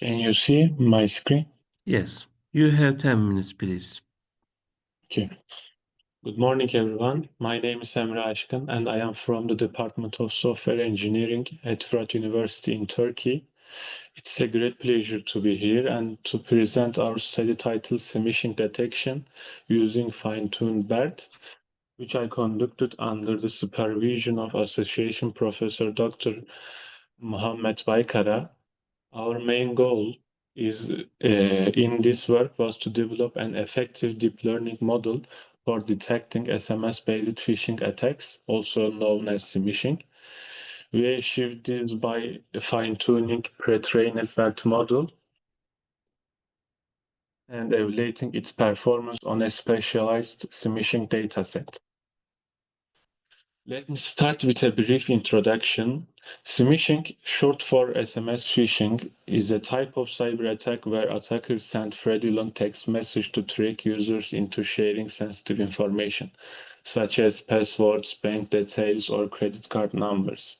Can you see my screen? Yes, you have 10 minutes, please. Okay. Good morning, everyone. My name is Emre Aşkın, and I am from the Department of Software Engineering at Fırat University in Turkey. It's a great pleasure to be here and to present our study titled Smishing Detection using Fine-Tuned BERT, which I conducted under the supervision of Association Professor Dr. Muhammed Baykara. Our main goal is in this work was to develop an effective deep learning model for detecting SMS-based phishing attacks, also known as smishing. We achieved this by fine-tuning pre-trained BERT model and evaluating its performance on a specialized smishing dataset. Let me start with a brief introduction. Smishing, short for SMS phishing, is a type of cyber attack where attackers send fraudulent text messages to trick users into sharing sensitive information, such as passwords, bank details, or credit card numbers.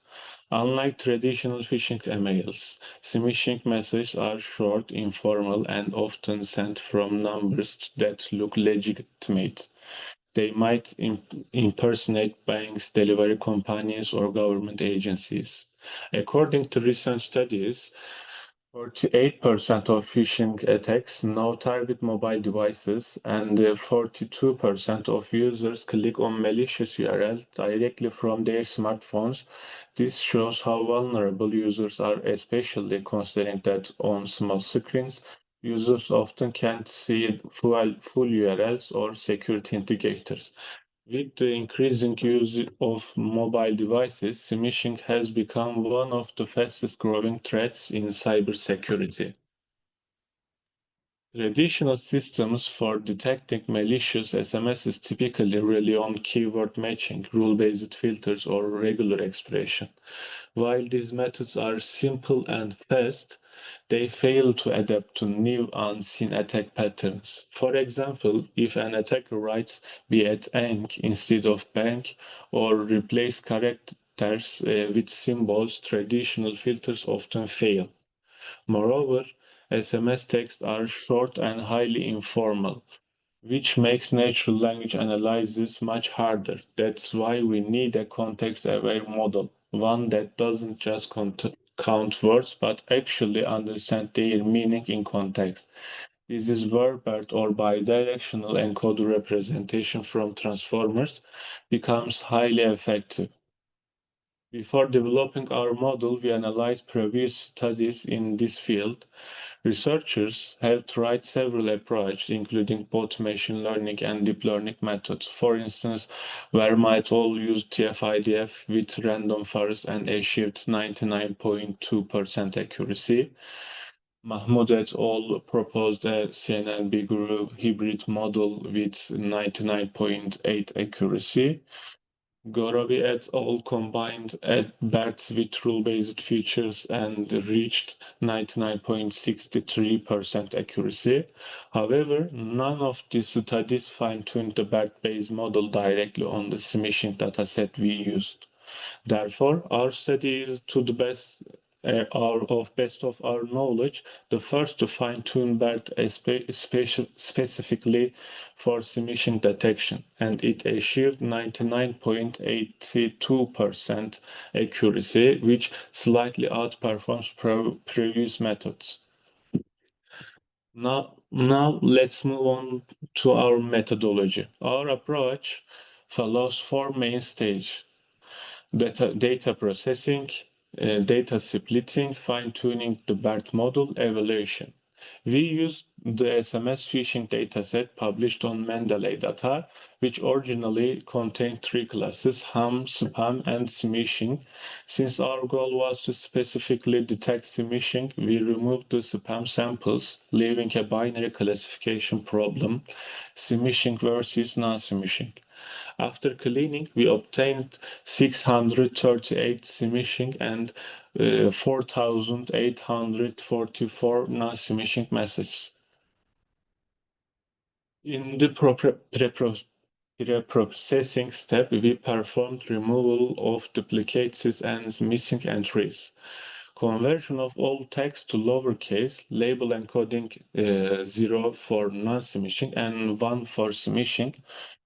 Unlike traditional phishing emails, smishing messages are short, informal, and often sent from numbers that look legitimate. They might impersonate banks, delivery companies, or government agencies. According to recent studies, 48% of phishing attacks now target mobile devices, and 42% of users click on malicious URLs directly from their smartphones. This shows how vulnerable users are, especially considering that on small screens, users often can't see full URLs or security indicators. With the increasing use of mobile devices, smishing has become one of the fastest growing threats in cybersecurity. Traditional systems for detecting malicious SMSs typically rely on keyword matching, rule-based filters, or regular expression. While these methods are simple and fast, they fail to adapt to new unseen attack patterns. For example, if an attacker writes "be at ink" instead of bank or replace characters with symbols, traditional filters often fail. Moreover, SMS texts are short and highly informal, which makes natural language analysis much harder. That's why we need a context-aware model, one that doesn't just count words but actually understand their meaning in context. This is where BERT or bidirectional encoder representation from transformers becomes highly effective. Before developing our model, we analyzed previous studies in this field. Researchers have tried several approaches, including both machine learning and deep learning methods. For instance, where might all use TF-IDF with random forest and achieved 99.2% accuracy. Mahmoud et al. Proposed a CNN Biguru hybrid model with 99.8 accuracy. Goravi et al. Combined BERT with rule-based features and reached 99.63% accuracy. However, none of these studies fine-tuned the BERT-based model directly on the smishing dataset we used. Therefore, our study is to the best of our knowledge, the first to fine-tune BERT specifically for smishing detection, and it achieved 99.82% accuracy, which slightly outperforms previous methods. Now let's move on to our methodology. Our approach follows four main stages: data processing, data splitting, fine-tuning the BERT model, evaluation. We used the SMS phishing dataset published on Mendeley data, which originally contained three classes: ham, spam, and smishing. Since our goal was to specifically detect smishing, we removed the spam samples, leaving a binary classification problem: smishing versus non-smishing. After cleaning, we obtained 638 smishing and 4,844 non-smishing messages. In the pre-processing step, we performed removal of duplicates and missing entries. Conversion of all text to lowercase, label encoding 0 for non-smishing and 1 for smishing,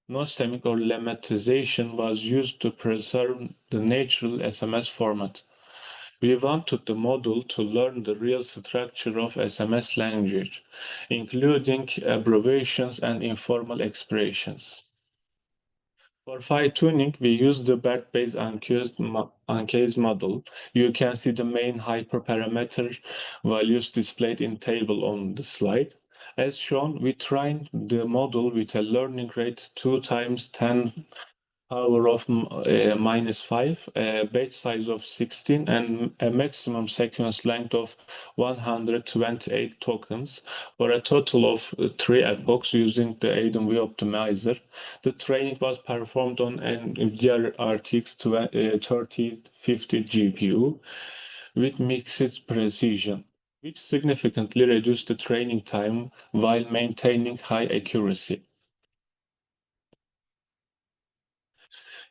no stemming or lemmatization was used to preserve the natural SMS format. We wanted the model to learn the real structure of SMS language, including abbreviations and informal expressions. For fine-tuning, we use the BERT-based uncased model. You can see the main hyperparameter values displayed in table on the slide. As shown, we trained the model with a learning rate 2 times 10 power of -5, a batch size of 16, and a maximum sequence length of 128 tokens for a total of 3 epochs using the AidenV optimizer. The training was performed on an NVIDIA RTX 3050 GPU with mixed precision, which significantly reduced the training time while maintaining high accuracy.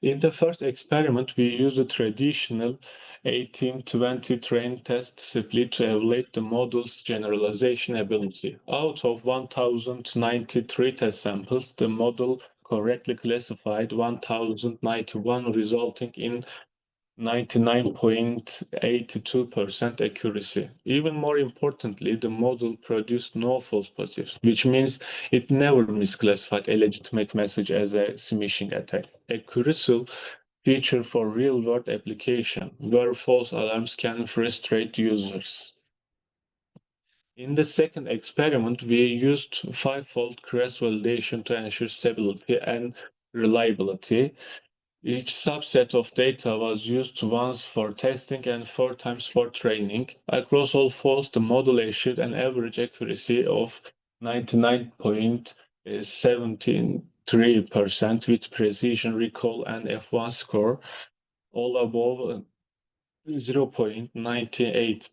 In the first experiment, we used a traditional 18-20 train test split to evaluate the model's generalization ability. Out of 1,093 test samples, the model correctly classified 1,091, resulting in 99.82% accuracy. Even more importantly, the model produced no false positives, which means it never misclassified a legitimate message as a smishing attack. A crucial feature for real-world application, where false alarms can frustrate users. In the second experiment, we used five-fold cross-validation to ensure stability and reliability. Each subset of data was used once for testing and 4 times for training. Across all folds, the model achieved an average accuracy of 99.73% with precision recall and F1 score, all above 0.98.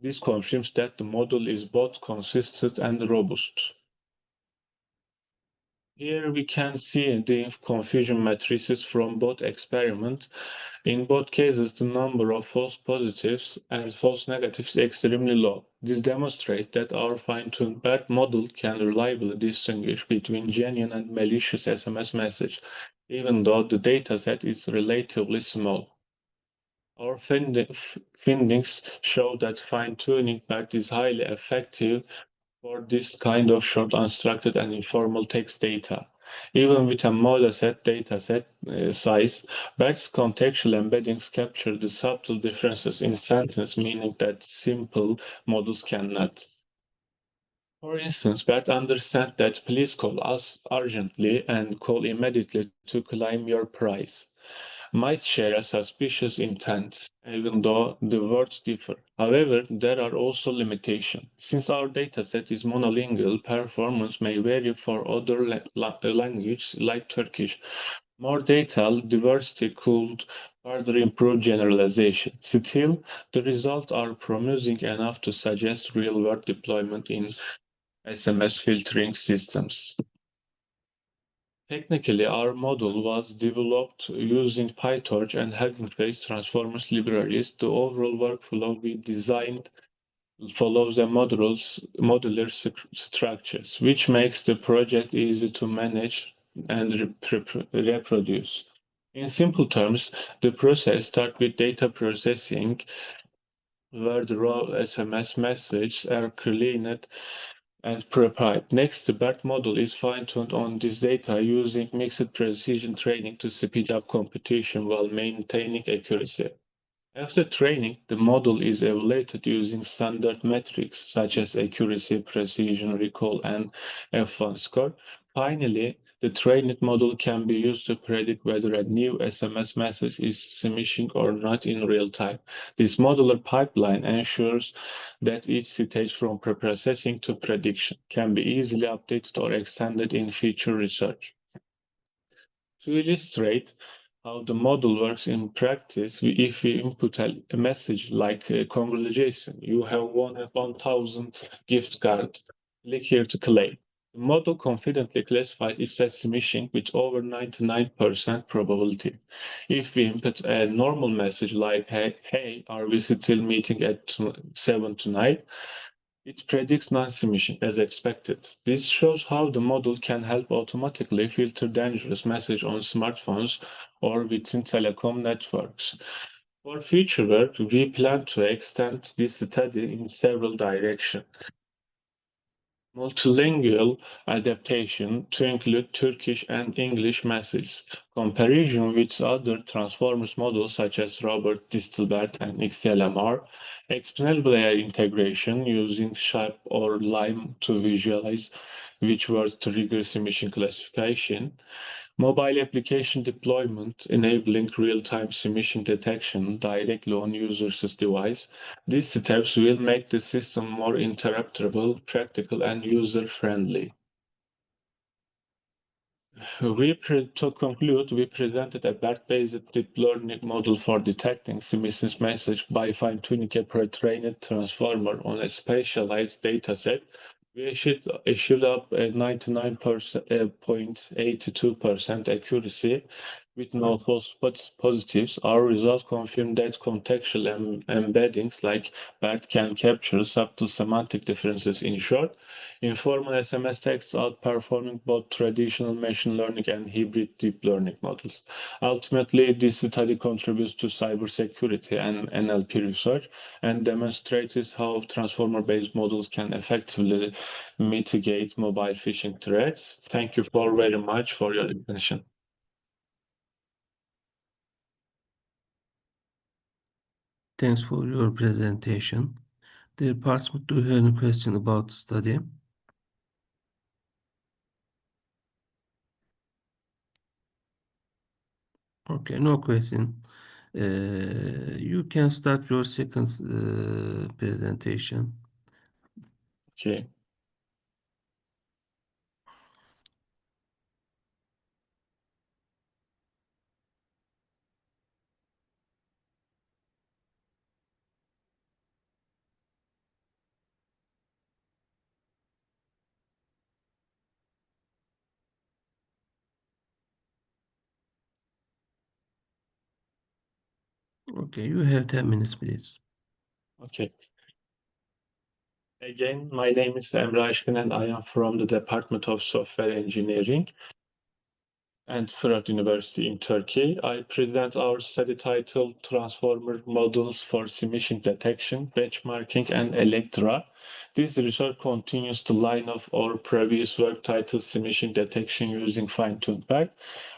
This confirms that the model is both consistent and robust. Here we can see the confusion matrices from both experiments. In both cases, the number of false positives and false negatives is extremely low. This demonstrates that our fine-tuned BERT model can reliably distinguish between genuine and malicious SMS message, even though the dataset is relatively small. Our findings show that fine-tuning BERT is highly effective for this kind of short, unstructured, and informal text data. Even with a modest dataset size, BERT's contextual embeddings capture the subtle differences in sentence meaning that simple models cannot. For instance, BERT understands that please call us urgently and call immediately to claim your price might share a suspicious intent, even though the words differ. However, there are also limitations. Since our dataset is monolingual, performance may vary for other languages like Turkish. More data diversity could further improve generalization. Still, the results are promising enough to suggest real-world deployment in SMS filtering systems. Technically, our model was developed using PyTorch and Hugging Face transformers libraries. The overall workflow we designed follows a modular structures, which makes the project easy to manage and reproduce. In simple terms, the process starts with data processing, where the raw SMS messages are cleaned and prepared. Next, the BERT model is fine-tuned on this data using mixed precision training to speed up computation while maintaining accuracy. After training, the model is evaluated using standard metrics such as accuracy, precision, recall, and F1 score. Finally, the trained model can be used to predict whether a new SMS message is smishing or not in real time. This modular pipeline ensures that each stage from preprocessing to prediction can be easily updated or extended in future research. To illustrate how the model works in practice, if we input a message like congratulations, you have won a 1,000 gift card, click here to claim. The model confidently classified it as smishing with over 99% probability. If we input a normal message like, hey, are we still meeting at 7 tonight? It predicts non-smishing as expected. This shows how the model can help automatically filter dangerous messages on smartphones or within telecom networks. For future work, we plan to extend this study in several directions. Multilingual adaptation to include Turkish and English messages. Comparison with other transformers models such as Robert Distelbert and XLMR. Explainable AI integration using Sharp or Lime to visualize which words trigger emission classification. Mobile application deployment, enabling real-time emission detection directly on user's device. These steps will make the system more interoperable, practical, and user-friendly. To conclude, we presented a BERT-based deep learning model for detecting semisis message by fine-tuning a pre-trained transformer on a specialized dataset. We issued up a 99.82% accuracy with no false positives. Our results confirm that contextual embeddings like BERT can capture subtle semantic differences. In short, informal SMS text outperforming both traditional machine learning and hybrid deep learning models. Ultimately, this study contributes to cybersecurity and NLP research and demonstrates how transformer-based models can effectively mitigate mobile phishing threats. Thank you for very much for your attention. Thanks for your presentation. Dear participant, do you have any question about the study? Okay, no question. You can start your second presentation. Okay. Okay, you have 10 minutes, please. Okay. Again, my name is Emre Aşkın and I am from the Department of Software Engineering and Fırat University in Turkey. I present our study titled Transformer Models for Emission Detection, Benchmarking, and Electra. This research continues the line of our previous work titled Emission Detection using Fine-Tuned BERT,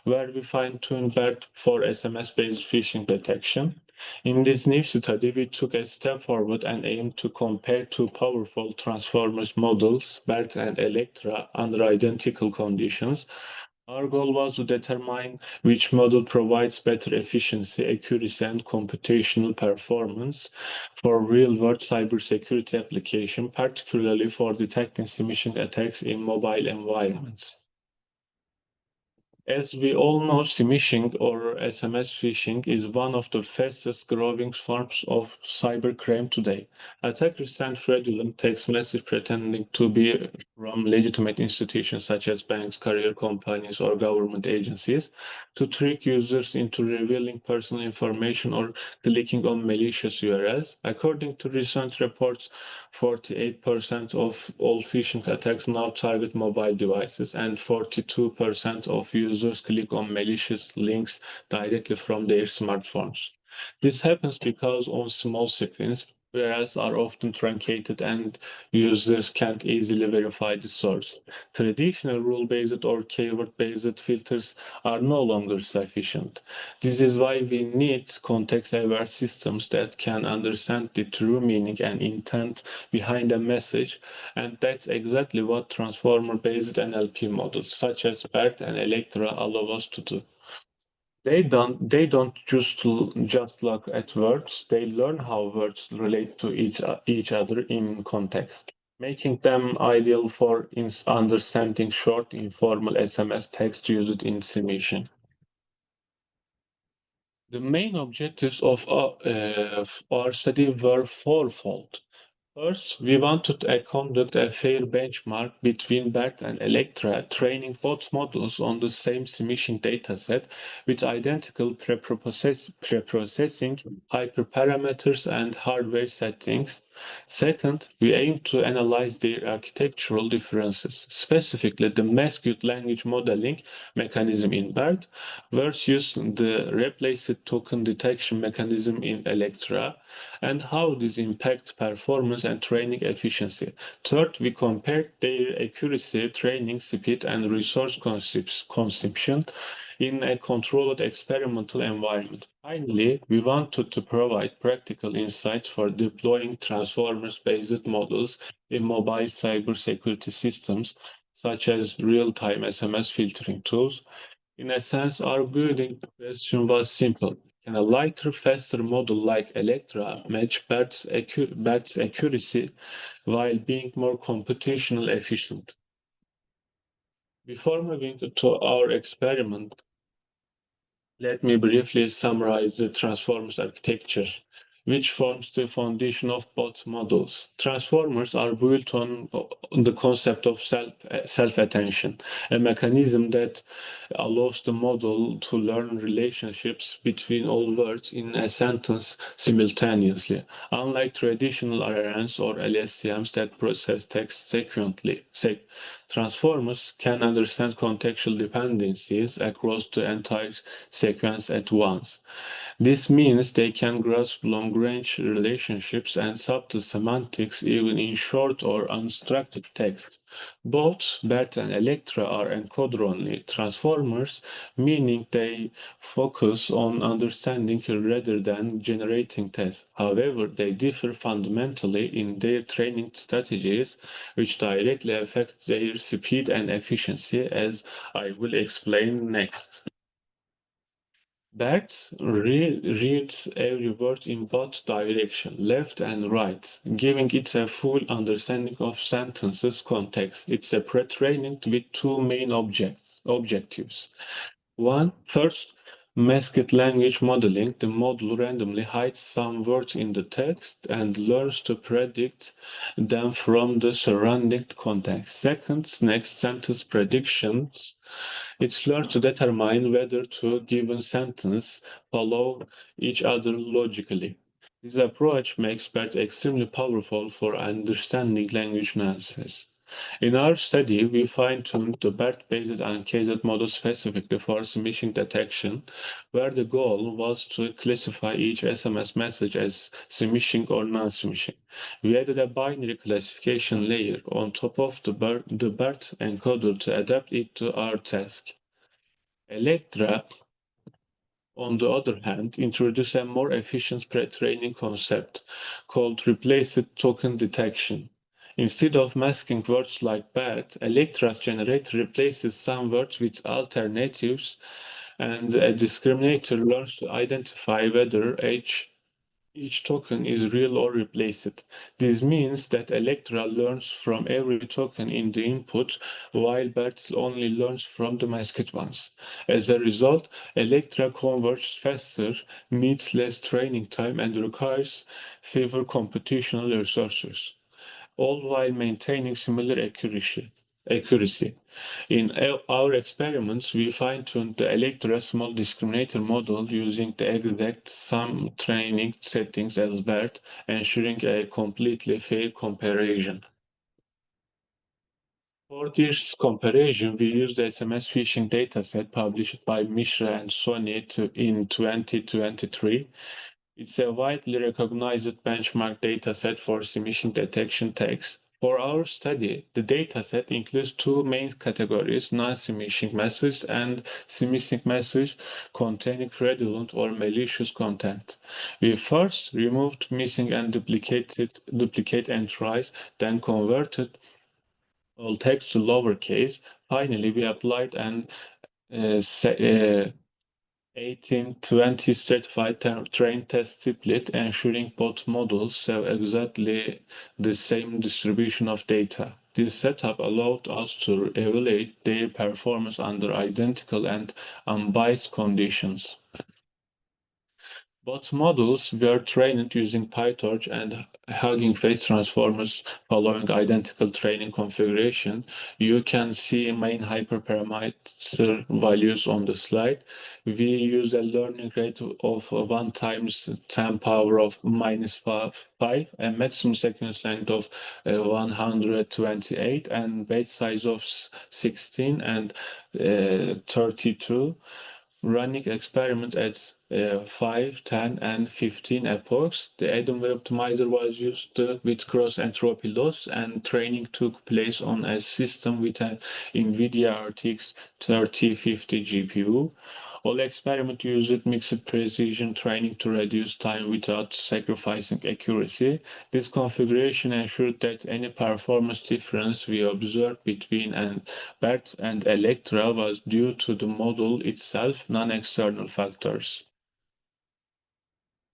where we fine-tuned BERT for SMS-based phishing detection. In this new study, we took a step forward and aimed to compare two powerful transformers models, BERT and Electra, under identical conditions. Our goal was to determine which model provides better efficiency, accuracy, and computational performance for real-world cybersecurity application, particularly for detecting phishing attacks in mobile environments. As we all know, smishing or SMS phishing is one of the fastest growing forms of cybercrime today. Attackers send fraudulent text messages pretending to be from legitimate institutions such as banks, carrier companies, or government agencies to trick users into revealing personal information or clicking on malicious URLs. According to recent reports, 48% of all phishing attacks now target mobile devices, and 42% of users click on malicious links directly from their smartphones. This happens because on small screens, whereas are often truncated and users can't easily verify the source. Traditional rule-based or keyword-based filters are no longer sufficient. This is why we need context-aware systems that can understand the true meaning and intent behind a message, and that's exactly what transformer-based NLP models such as BERT and Electra allow us to do. They don't just look at words, they learn how words relate to each other in context, making them ideal for understanding short, informal SMS text used in submission. The main objectives of our study were fourfold. First, we wanted to conduct a fair benchmark between BERT and Electra, training both models on the same submission dataset with identical preprocessing, hyperparameters, and hardware settings. Second, we aimed to analyze their architectural differences, specifically the mascot language modeling mechanism in BERT versus the replaced token detection mechanism in Electra, and how this impacts performance and training efficiency. Third, we compared their accuracy, training speed, and resource consumption in a controlled experimental environment. Finally, we wanted to provide practical insights for deploying transformers-based models in mobile cybersecurity systems, such as real-time SMS filtering tools. In a sense, our building question was simple. Can a lighter, faster model like Electra match BERT's accuracy while being more computational efficient? Before moving to our experiment, let me briefly summarize the transformers architecture, which forms the foundation of both models. Transformers are built on the concept of self-attention, a mechanism that allows the model to learn relationships between all words in a sentence simultaneously, unlike traditional RNNs or LSTMs that process text sequentially. Transformers can understand contextual dependencies across the entire sequence at once. This means they can grasp long-range relationships and subtle semantics even in short or unstructured text. Both BERT and Electra are encoder-only transformers, meaning they focus on understanding rather than generating text. However, they differ fundamentally in their training strategies, which directly affect their speed and efficiency, as I will explain next. BERT reads every word in both directions, left and right, giving it a full understanding of sentences context. It's a pre-training with two main objectives. First, masked language modeling. The model randomly hides some words in the text and learns to predict them from the surrounding context. Second, next sentence predictions. It learns to determine whether two given sentences follow each other logically. This approach makes BERT extremely powerful for understanding language nuances. In our study, we fine-tuned the BERT-based uncased model specifically for smishing detection, where the goal was to classify each SMS message as smishing or non-smishing. We added a binary classification layer on top of the BERT encoder to adapt it to our task. Electra, on the other hand, introduced a more efficient pre-training concept called replaced token detection. Instead of masking words like bad, Electra's generator replaces some words with alternatives, and a discriminator learns to identify whether each token is real or replaced. This means that Electra learns from every token in the input, while BERT only learns from the masked ones. As a result, Electra converges faster, needs less training time, and requires fewer computational resources, all while maintaining similar accuracy. In our experiments, we fine-tuned the Electra small discriminator model using the exact same training settings as BERT, ensuring a completely fair comparison. For this comparison, we used the SMS phishing dataset published by Mishra and Sony in 2023. It's a widely recognized benchmark dataset for smishing detection text. For our study, the dataset includes two main categories, non-smishing message and smishing message containing fraudulent or malicious content. We first removed missing and duplicate entries, then converted all text to lowercase. Finally, we applied an 1820 stratified train test split, ensuring both models have exactly the same distribution of data. This setup allowed us to evaluate their performance under identical and unbiased conditions. Both models were trained using PyTorch and Hugging Face transformers following identical training configuration. You can see main hyperparameter values on the slide. We use a learning rate of 1 times 10 power of minus 5, a maximum sequence length of 128, and batch size of 16 and 32, running experiments at 5, 10, and 15 epochs. The Edenware optimizer was used with cross entropy loss, and training took place on a system with an NVIDIA RTX 3050 GPU. All experiments used mixed precision training to reduce time without sacrificing accuracy. This configuration ensured that any performance difference we observed between BERT and Electra was due to the model itself, non-external factors.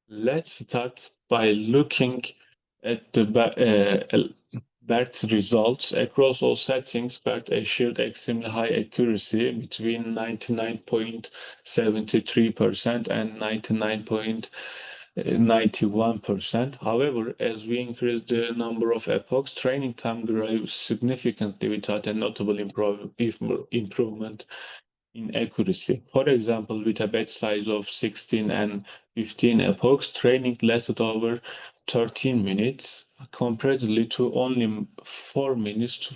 Let's start by looking at the BERT results. Across all settings, BERT achieved extremely high accuracy between 99.73% and 99.91%. However, as we increase the number of epochs, training time grew significantly without a notable improvement in accuracy. For example, with a batch size of 16 and 15 epochs, training lasted over 13 minutes, comparatively to only 4 minutes to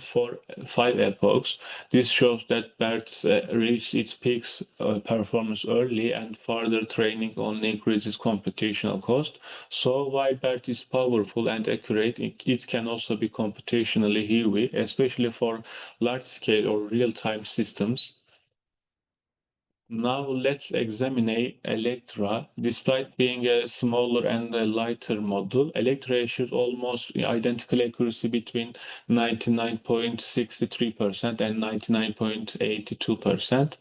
5 epochs. This shows that BERT reached its peaks performance early, and further training only increases computational cost. So while BERT is powerful and accurate, it can also be computationally heavy, especially for large-scale or real-time systems. Now let's examine Electra. Despite being a smaller and a lighter model, Electra achieves almost identical accuracy between 99.63% and 99.82%.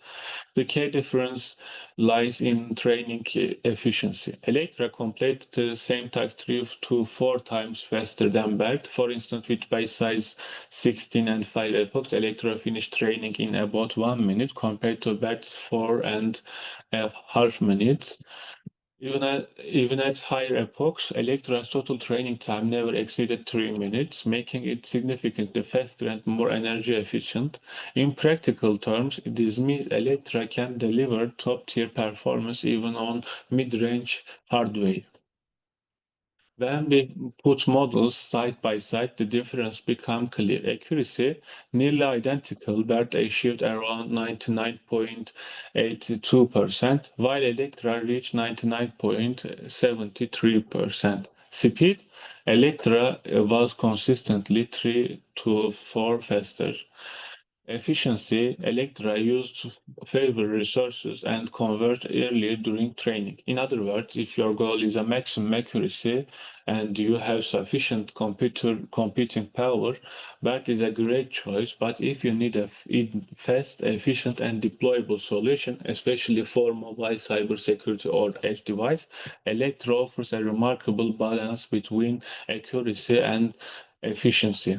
The key difference lies in training efficiency. Electra completed the same task 3 to 4 times faster than BERT. For instance, with base size 16 and 5 epochs, Electra finished training in about 1 minute compared to BERT's 4.5 minutes. Even at higher epochs, Electra's total training time never exceeded 3 minutes, making it significantly faster and more energy efficient. In practical terms, this means Electra can deliver top-tier performance even on mid-range hardware. When we put models side by side, the difference becomes clear. Accuracy, nearly identical, but achieved around 99.82%, while Electra reached 99.73%. Speed, Electra was consistently 3 to 4 faster. Efficiency, Electra used favor resources and convert earlier during training. In other words, if your goal is a maximum accuracy and you have sufficient computing power, that is a great choice. But if you need a fast, efficient, and deployable solution, especially for mobile cybersecurity or edge device, Electra offers a remarkable balance between accuracy and efficiency.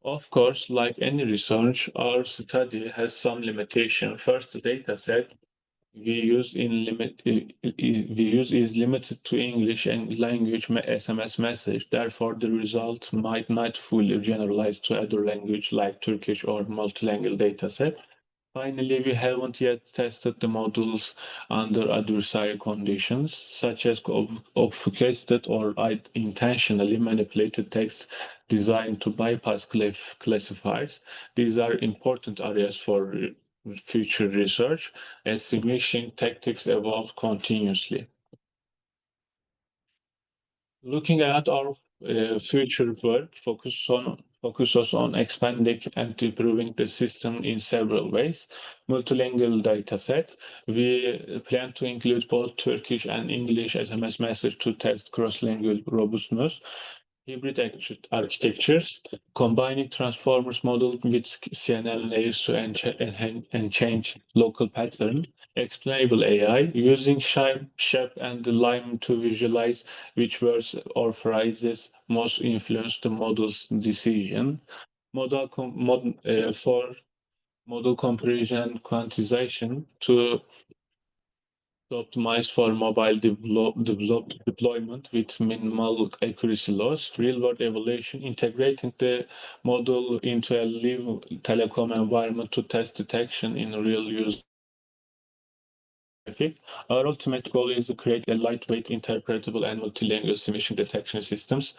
Of course, like any research, our study has some limitation. First, the data set we use is limited to English and language SMS message. Therefore, the results might not fully generalize to other language like Turkish or multilingual dataset. Finally, we haven't yet tested the models under adversarial conditions, such as obfuscated or intentionally manipulated text designed to bypass classifiers. These are important areas for future research as simulation tactics evolve continuously. Looking at our future work focuses on expanding and improving the system in several ways. Multilingual datasets. We plan to include both Turkish and English SMS message to test cross-lingual robustness. Hybrid architectures, combining transformers model with CNN layers to change local pattern. Explainable AI, using Sharp and Lime to visualize which words or phrases most influence the model's decision. For model comparison and quantization to Optimized for mobile deployment with minimal accuracy loss, real-world evaluation, integrating the model into a live telecom environment to test detection in real user traffic. Our ultimate goal is to create a lightweight, interpretable, and multilingual emission detection systems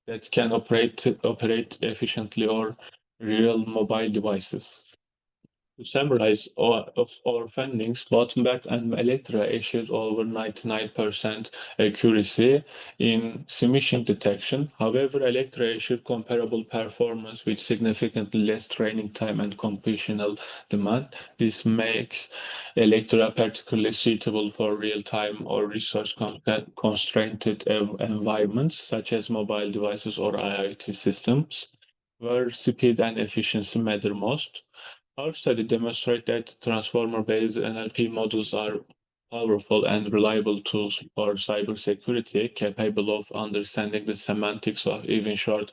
that can operate efficiently on real mobile devices. To summarize of our findings, Bottom-backed and Electra achieved over 99% accuracy in submission detection. However, Electra achieved comparable performance with significantly less training time and computational demand. This makes Electra particularly suitable for real-time or resource-constrained environments, such as mobile devices or IoT systems, where speed and efficiency matter most. Our study demonstrates that transformer-based NLP models are powerful and reliable tools for cybersecurity, capable of understanding the semantics of even short,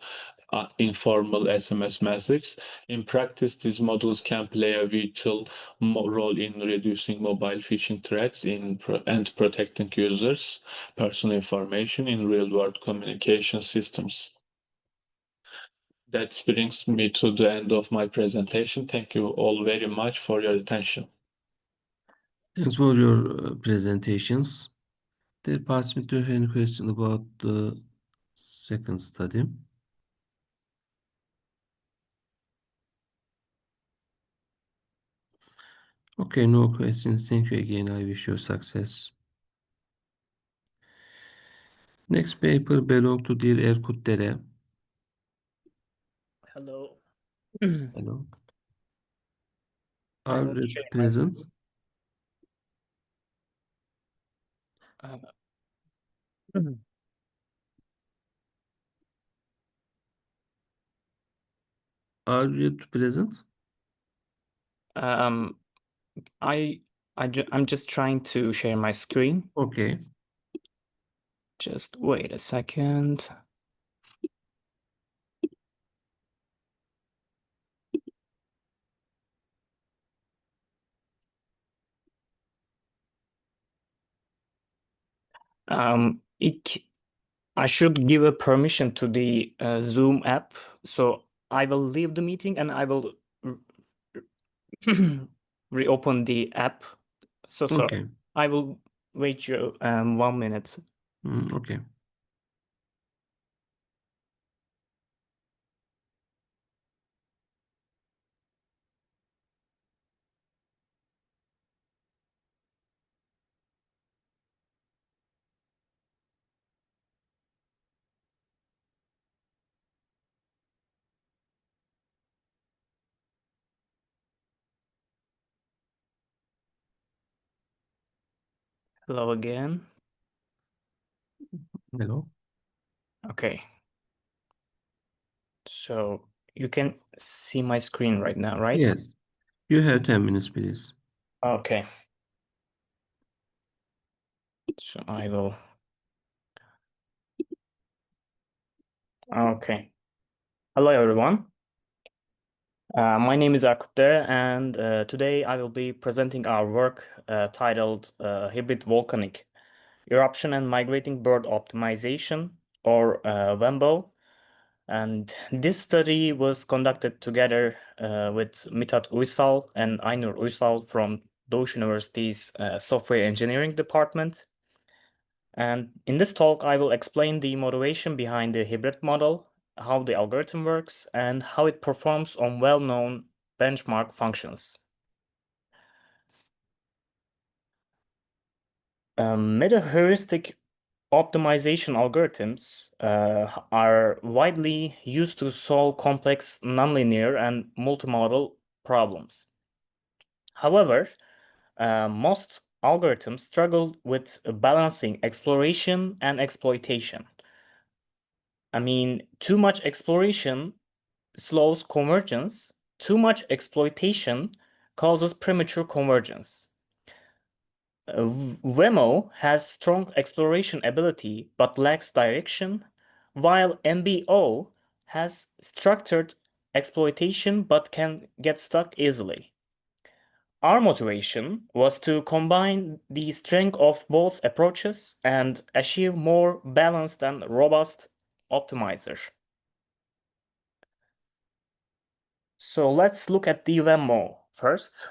informal SMS messages. In practice, these models can play a vital role in reducing mobile phishing threats and protecting users' personal information in real-world communication systems. That brings me to the end of my presentation. Thank you all very much for your attention. Thanks for your presentations. Did participants do you have any question about the second study? Okay, no questions. Thank you again. I wish you success. Next paper belong to dear Erkut Dere. Hello. Hello. I Are will you share my present? screen. Are you present? I'm just trying to share my screen. Okay. Just wait a second. I should give a permission to the Zoom app, so I will leave the meeting and I will reopen the app. So sorry. Okay. I will wait you 1 minute. Okay. Hello again. Hello. Okay. So you can see my screen right now, right? Yes. You have 10 minutes, please. Okay. So I will. Okay. Hello, everyone. My name is Akute, and today I will be presenting our work titled Hybrid Volcanic Eruption and Migrating Bird Optimization, or WEMBO. And this study was conducted together with Mithat Uysal and Aynur Uysal from Doğuş University's Software Engineering Department. And in this talk, I will explain the motivation behind the hybrid model, how the algorithm works, and how it performs on well-known benchmark functions. Meta-heuristic optimization algorithms are widely used to solve complex nonlinear and multimodal problems. However, most algorithms struggle with balancing exploration and exploitation. I mean, too much exploration slows convergence, too much exploitation causes premature convergence. Wemo has strong exploration ability but lacks direction, while MBO has structured exploitation but can get stuck easily. Our motivation was to combine the strength of both approaches and achieve more balanced and robust optimizer. So let's look at the WEMO first.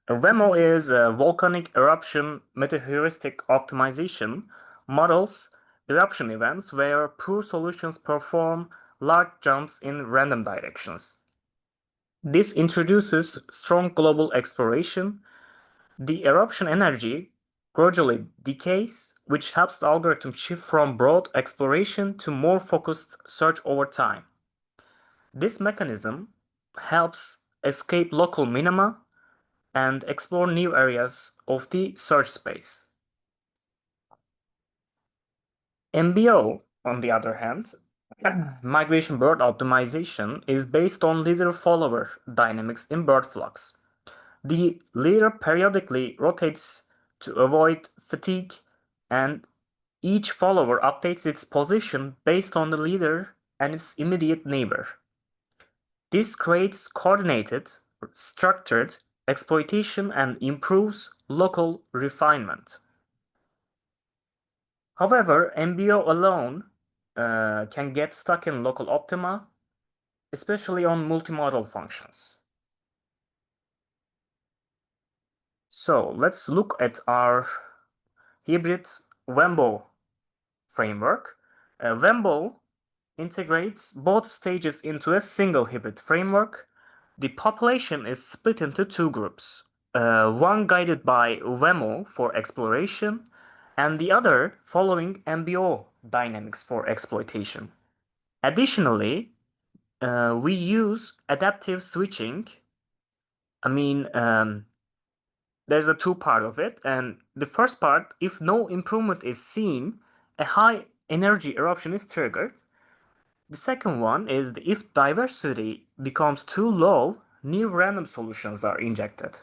WEMO is a volcanic eruption metaheuristic optimization models eruption events where poor solutions perform large jumps in random directions. This introduces strong global exploration. The eruption energy gradually decays, which helps the algorithm shift from broad exploration to more focused search over time. This mechanism helps escape local minima and explore new areas of the search space. MBO, on the other hand, migration bird optimization, is based on leader-follower dynamics in bird flocks. The leader periodically rotates to avoid fatigue, and each follower updates its position based on the leader and its immediate neighbor. This creates coordinated, structured exploitation and improves local refinement. However, MBO alone can get stuck in local optima, especially on multimodal functions. So let's look at our hybrid WEMBO framework. WEMBO integrates both stages into a single hybrid framework. The population is split into two groups, one guided by WEMO for exploration and the other following MBO dynamics for exploitation. Additionally, we use adaptive switching. There's a two-part of it, and the first part, if no improvement is seen, a high energy eruption is triggered. The second one is if diversity becomes too low, new random solutions are injected.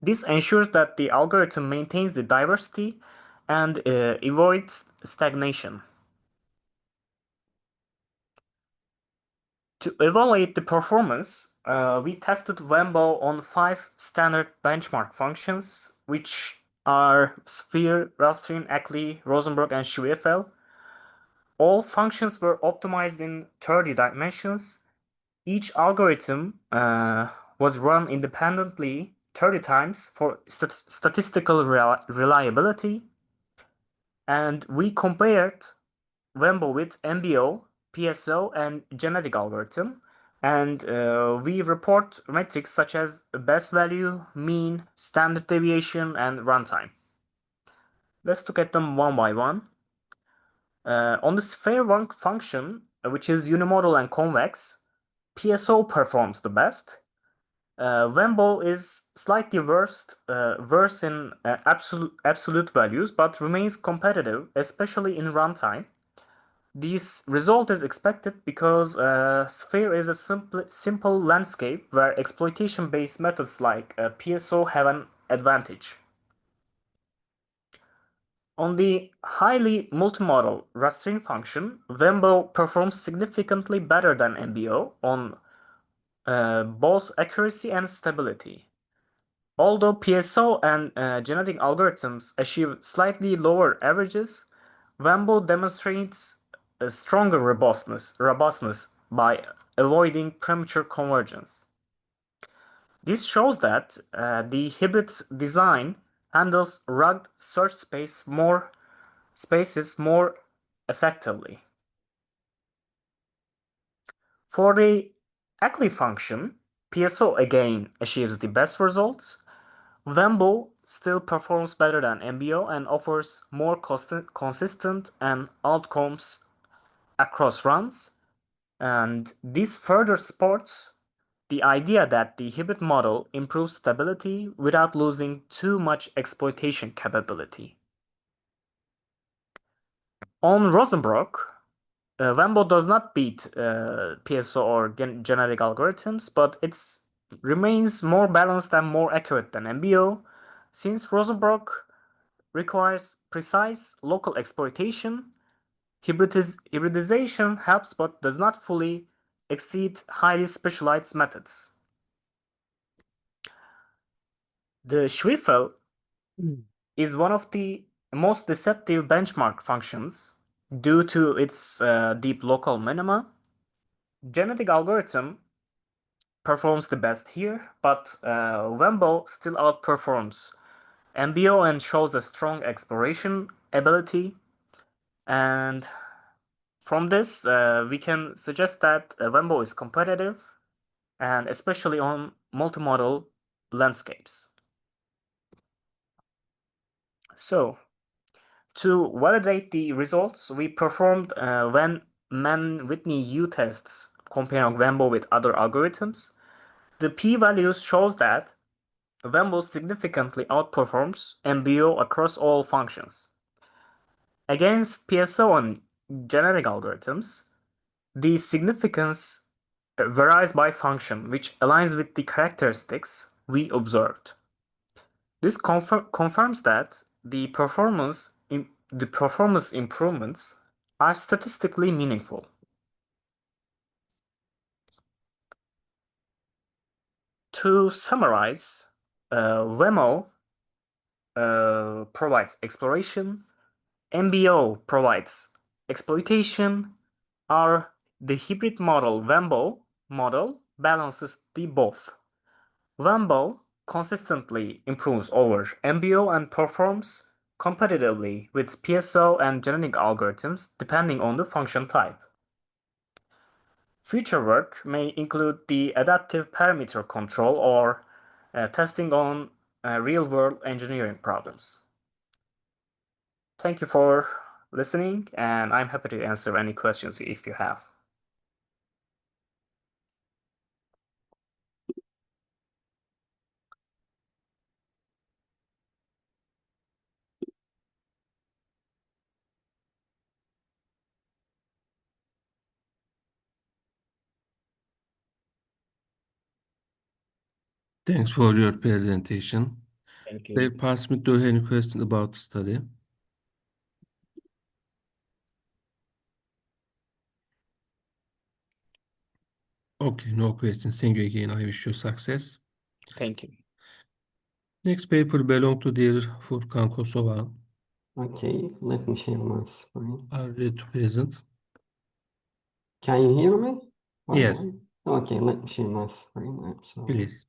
This ensures that the algorithm maintains the diversity and avoids stagnation. To evaluate the performance, we tested WEMBO on 5 standard benchmark functions, which are sphere, rastering, Ackley, Rosenberg, and Schwiefel. All functions were optimized in 30 dimensions. Each algorithm was run independently 30 times for statistical reliability, and we compared WEMBO with MBO, PSO, and genetic algorithm, and we report metrics such as best value, mean, standard deviation, and runtime. Let's look at them one by one. On the sphere 1 function, which is unimodal and convex, PSO performs the best. WEMBO is slightly worse in absolute values, but remains competitive, especially in runtime. This result is expected because Sphere is a simple landscape where exploitation-based methods like PSO have an advantage. On the highly multimodal rastering function, WEMBO performs significantly better than MBO on both accuracy and stability. Although PSO and genetic algorithms achieve slightly lower averages, WEMBO demonstrates a stronger robustness by avoiding premature convergence. This shows that the hybrid design handles rugged search spaces more effectively. For the Ackley function, PSO again achieves the best results. WEMBO still performs better than MBO and offers more consistent and outcomes across runs, and this further supports the idea that the hybrid model improves stability without losing too much exploitation capability. On Rosenbrock, WEMBO does not beat PSO or genetic algorithms, but it remains more balanced and more accurate than MBO, since Rosenbrock requires precise local exploitation. Hybridization helps but does not fully exceed highly specialized methods. The Schwiffel is one of the most deceptive benchmark functions due to its deep local minima. Genetic algorithm performs the best here, but Wembo still outperforms MBO and shows a strong exploration ability. And from this, we can suggest that Wembo is competitive, and especially on multimodal landscapes. So, to validate the results, we performed Mann-Whitney U-tests comparing Wembo with other algorithms. The p-values shows that Wembo significantly outperforms MBO across all functions. Against PSO and generic algorithms, the significance varies by function, which aligns with the characteristics we observed. This confirms that the performance improvements are statistically meaningful. To summarize, Wemo provides exploration, MBO provides exploitation, the hybrid model Wembo model balances the both. Wembo consistently improves over MBO and performs competitively with PSO and genetic algorithms depending on the function type. Future work may include the adaptive parameter control or testing on real-world engineering problems. Thank you for listening, and I'm happy to answer any questions if you have. Thanks for your presentation. Thank They you. pass me to any question about the study. Okay, no questions. Thank you again. I wish you success. Thank you. Next paper belong to dear Furkan Kosova. Okay, let me share my screen. Are ready to present? Can you hear me? Yes, Okay, let me share my screen. I'm sorry. please.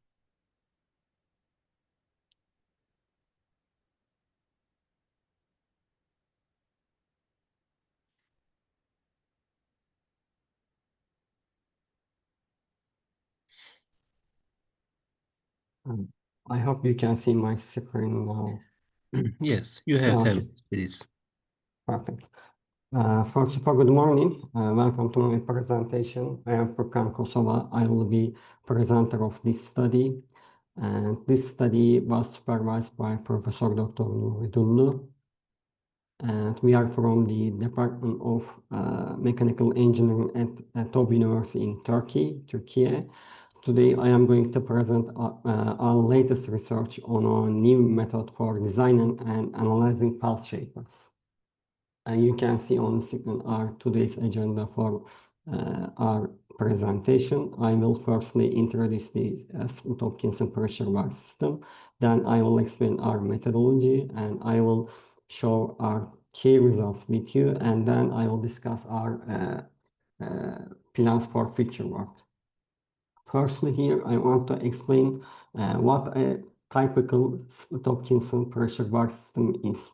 I hope you can see my screen now. Yes, you have 10 Okay, minutes, please. perfect. First of all, good morning. Welcome to my presentation. I am Furkan Kosova. I will be presenter of this study. And this study was supervised by Professor Dr. Nuri Dullu. And we are from the Department of Mechanical Engineering at TOB University in Turkey. Today, I am going to present our latest research on a new method for designing and analyzing pulse shapers. And you can see on the screen our today's agenda for our presentation. I will firstly introduce the Smith-Hopkinson pressure vars system. Then I will explain our methodology, and I will show our key results with you, and then I will discuss our plans for future work. Firstly, here I want to explain what a typical Smith-Hopkinson pressure vars system is.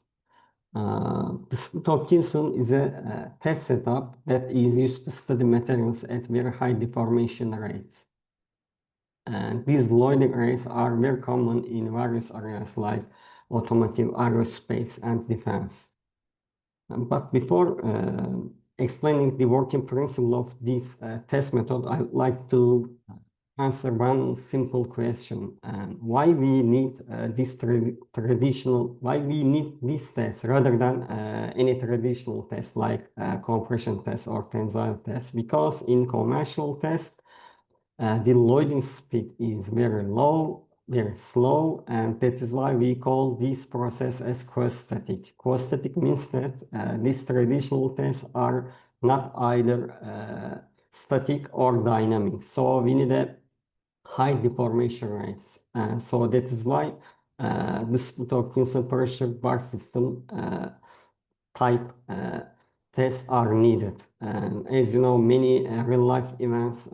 The Smith-Hopkinson is a test setup that is used to study materials at very high deformation rates. And these loading rates are very common in various areas like automotive, aerospace, and defense. But before explaining the working principle of this test method, I would like to answer one simple question: why we need why we need this test rather than any traditional test like compression test or tensile test? Because in conventional test, the loading speed is very low, very slow, and that is why we call this process as quastatic. Quastatic means that these traditional tests are not either static or dynamic. So we need a high deformation rates. So that is why the split-Hopkinson pressure bar system type tests are needed. And as you know, many real-life events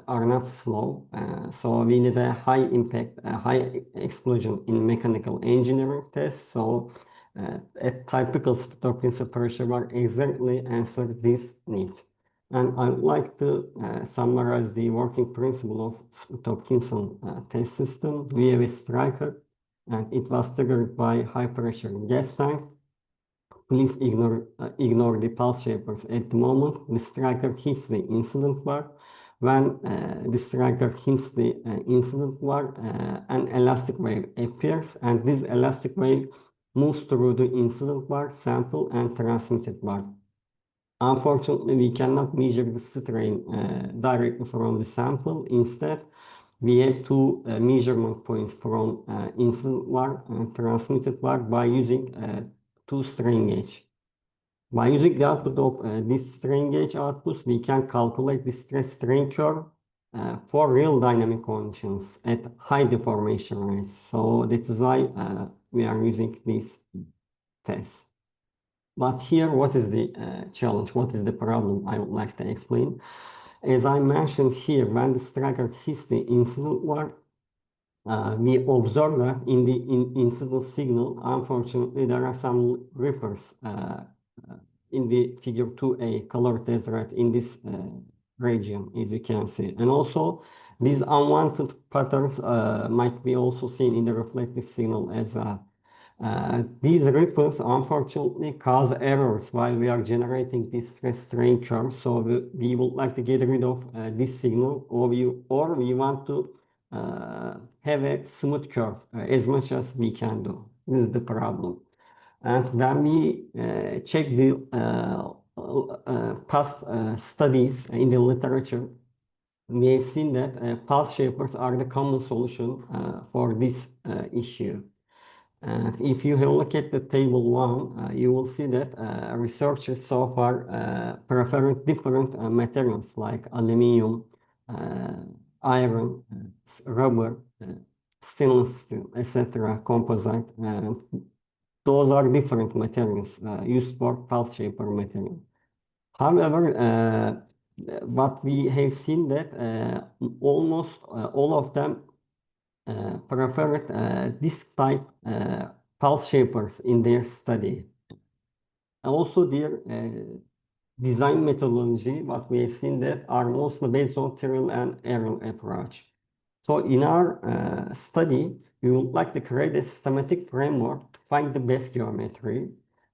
are not slow. So we need a high impact, a high explosion in mechanical engineering tests. So a typical split-Hopkinson pressure bar exactly answers this need. And I would like to summarize the working principle of split-Hopkinson test system. We have a striker, and it was triggered by high pressure gas tank. Please ignore the pulse shapers at the moment. The striker hits the incident bar. When the striker hits the incident bar, an elastic wave appears, and this elastic wave moves through the incident bar, sample, and transmitted bar. Unfortunately, we cannot measure the strain directly from the sample. Instead, we have two measurement points from incident bar and transmitted bar by using two strain gauge. By using the output of this strain gauge outputs, we can calculate the stress strain curve for real dynamic conditions at high deformation rates. So that is why we are using this test. But here, what is the challenge? What is the problem? I would like to explain. As I mentioned here, when the striker hits the incident bar, we observe that in the incident signal, unfortunately, there are some ripples in the figure 2a colored as red in this region, as you can see. And also, these unwanted patterns might be also seen in the reflected signal as these ripples unfortunately cause errors while we are generating this stress strain curve. So we would like to get rid of this signal, or we want to have a smooth curve as much as we can do. This is the problem. And when we check the past studies in the literature, we have seen that pulse shapers are the common solution for this issue. And if you have a look at the table 1, you will see that researchers so far prefer different materials like aluminum, iron, rubber, stainless steel, etc., composite. And those are different materials used for pulse shaper material. However, what we have seen that almost all of them preferred this type pulse shapers in their study. Also, their design methodology, what we have seen that are mostly based on trial and error approach. So in our study, we would like to create a systematic framework to find the best geometry.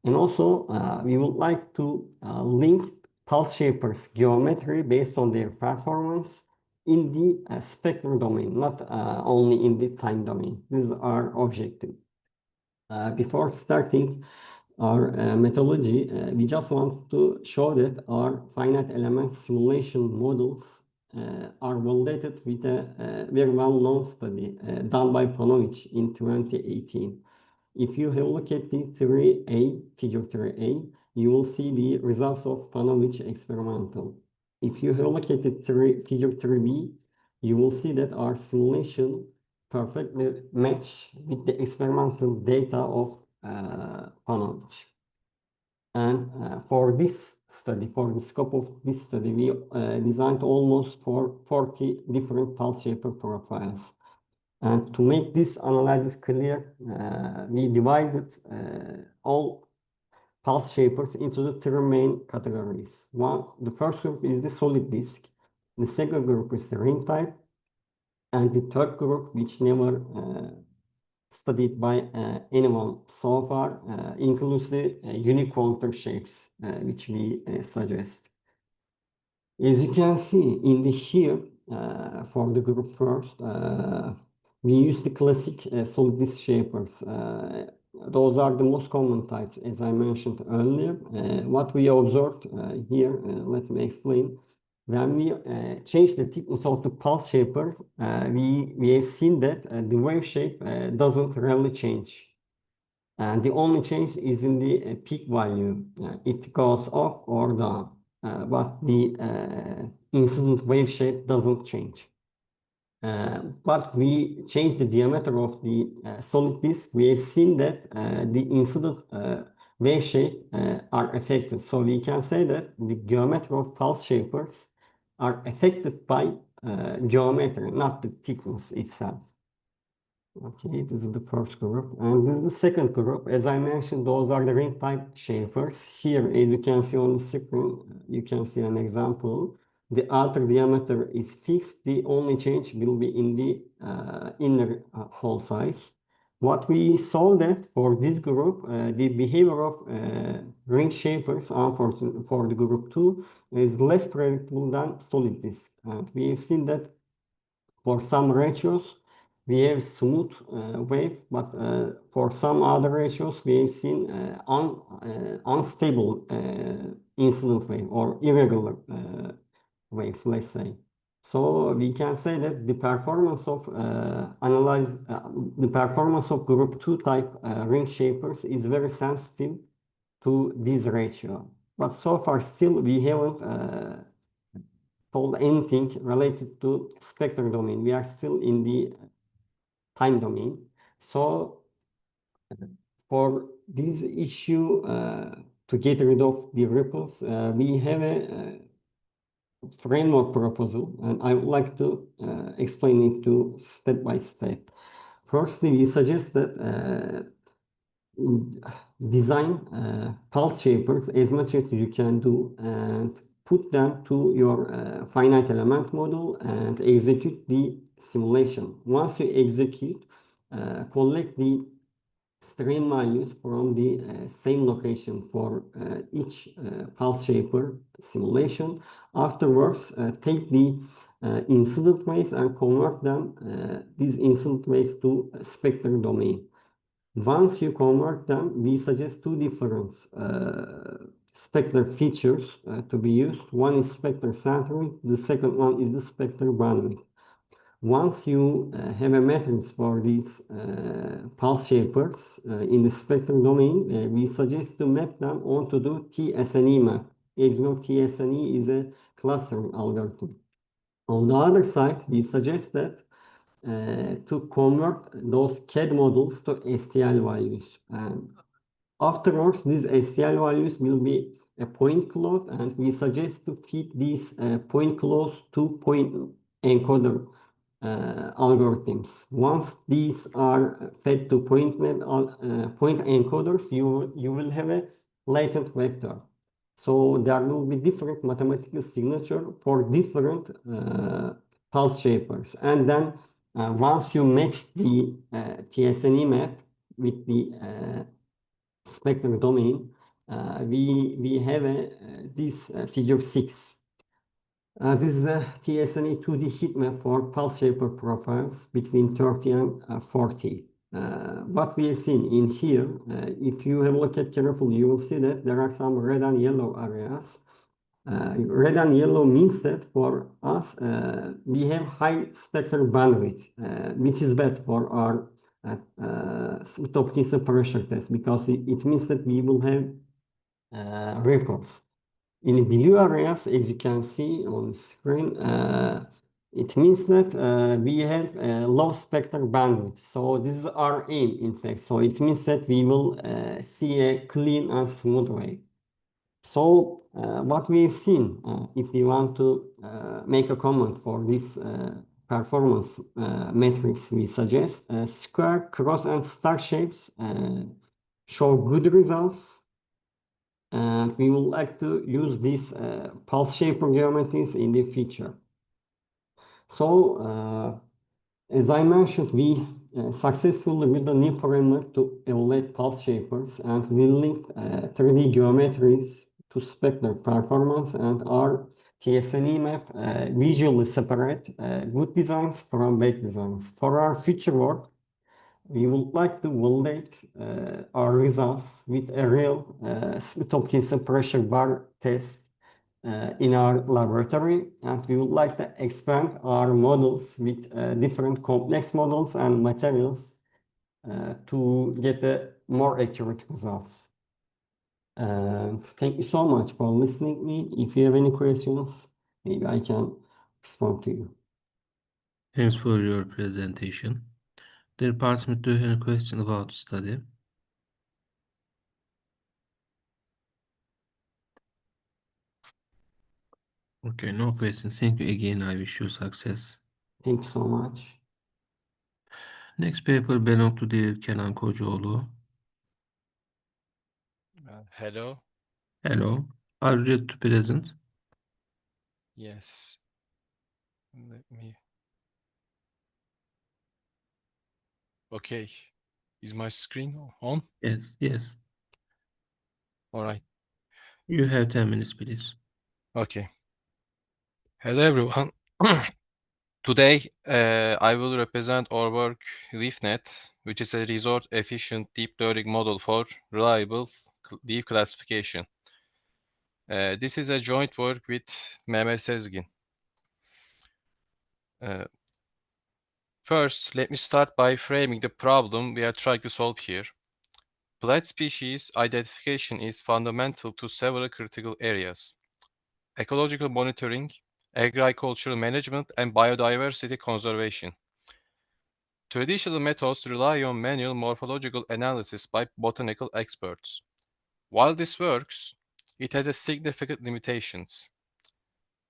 And also, we would like to link pulse shapers geometry based on their performance in the spectral domain, not only in the time domain. This is our objective. Before starting our methodology, we just want to show that our finite element simulation models are validated with a very well-known study done by Panovich in 2018. If you have a look at the 3A, figure 3A, you will see the results of Panovich experimental. If you have a look at the figure 3B, you will see that our simulation perfectly match with the experimental data of Panovich. And for this study, for the scope of this study, we designed almost 40 different pulse shaper profiles. And to make this analysis clear, we divided all pulse shapers into the three main categories. The first group is the solid disk, the second group is the ring type, and the third group, which never studied by anyone so far, includes the unique quantum shapes, which we suggest. As you can see in the here, for the group first, we use the classic solid disk shapers. Those are the most common types, as I mentioned earlier. What we observed here, let me explain. When we change the thickness of the pulse shaper, we have seen that the wave shape doesn't really change. And the only change is in the peak value. It goes up or down, but the incident wave shape doesn't change. but we change the diameter of the solid disk, we have seen that the incident wave shape are affected. So we can say that the geometry of pulse shapers are affected by geometry, not the thickness itself. Okay, this is the first group, and this is the second group. As I mentioned, those are the ring pipe shapers. Here, as you can see on the screen, you can see an example. The outer diameter is fixed. The only change will be in the inner hole size. What we saw that for this group, the behavior of ring shapers, unfortunately for the group 2, is less predictable than solid disk. And we have seen that for some ratios, we have smooth wave, but for some other ratios, we have seen unstable incident wave or irregular waves, let's say. So we can say that the performance of the performance of group 2 type ring shapers is very sensitive to this ratio. But so far still we haven't told anything related to spectral domain. We are still in the time domain. So for this issue, to get rid of the ripples, we have a framework proposal, and I would like to explain it to step by step. Firstly, we suggest that design pulse shapers as much as you can do and put them to your finite element model and execute the simulation. Once you execute, collect the stream values from the same location for each pulse shaper simulation. Afterwards, take the incident waves and convert them, these incident waves to spectral domain. Once you convert them, we suggest two different spectral features to be used. One is spectral centering, the second one is the spectral bandwidth. Once you have a matrix for these pulse shapers in the spectral domain, we suggest to map them onto the TSNE map. As you know, TSNE is a clustering algorithm. On the other side, we suggest that to convert those CAD models to STL values. And afterwards, these STL values will be a point cloud, and we suggest to feed these point clouds to point encoder algorithms. Once these are fed to point encoders, you will have a latent vector. So there will be different mathematical signature for different pulse shapers. And then once you match the TSNE map with the spectral domain, we have this figure 6. This is a TSNE 2D heat map for pulse shaper profiles between 30 and 40. What we have seen in here, if you have a look at carefully, you will see that there are some red and yellow areas. Red and yellow means that for us, we have high spectral bandwidth, which is bad for our Hopkinson pressure test, because it means that we will have ripples. In blue areas, as you can see on the screen, it means that we have a low spectral bandwidth. So this is our aim, in fact. So it means that we will see a clean and smooth wave. So what we've seen, if we want to make a comment for this performance metrics, we suggest square, cross, and star shapes show good results. And we would like to use these pulse shaper geometries in the future. So, as I mentioned, we successfully built a new framework to evaluate pulse shapers, and we linked 3D geometries to spectral performance, and our TSNE map visually separate good designs from bad designs. For our future work, we would like to validate our results with a real Hopkinson pressure bar test in our laboratory, and we would like to expand our models with different complex models and materials to get more accurate results. And thank you so much for listening to me. If you have any questions, maybe I can respond to you. Thanks for your presentation. Dear participant, do you have any question about the study? Okay, no questions. Thank you again. I wish you success. Thank you so much. Next paper belong to the Kenan Kocaoğlu. Hello. Hello. Are you ready to present? Yes. Let me. Okay. Is my screen on? Yes, yes. All right. You have 10 minutes, please. Okay. Hello, everyone. Today, I will represent our work LeafNet, which is a result-efficient deep learning model for reliable leaf classification. This is a joint work with Mehmet Sezgin. First, let me start by framing the problem we are trying to solve here. Plant species identification is fundamental to several critical areas: ecological monitoring, agricultural management, and biodiversity conservation. Traditional methods rely on manual morphological analysis by botanical experts. While this works, it has significant limitations.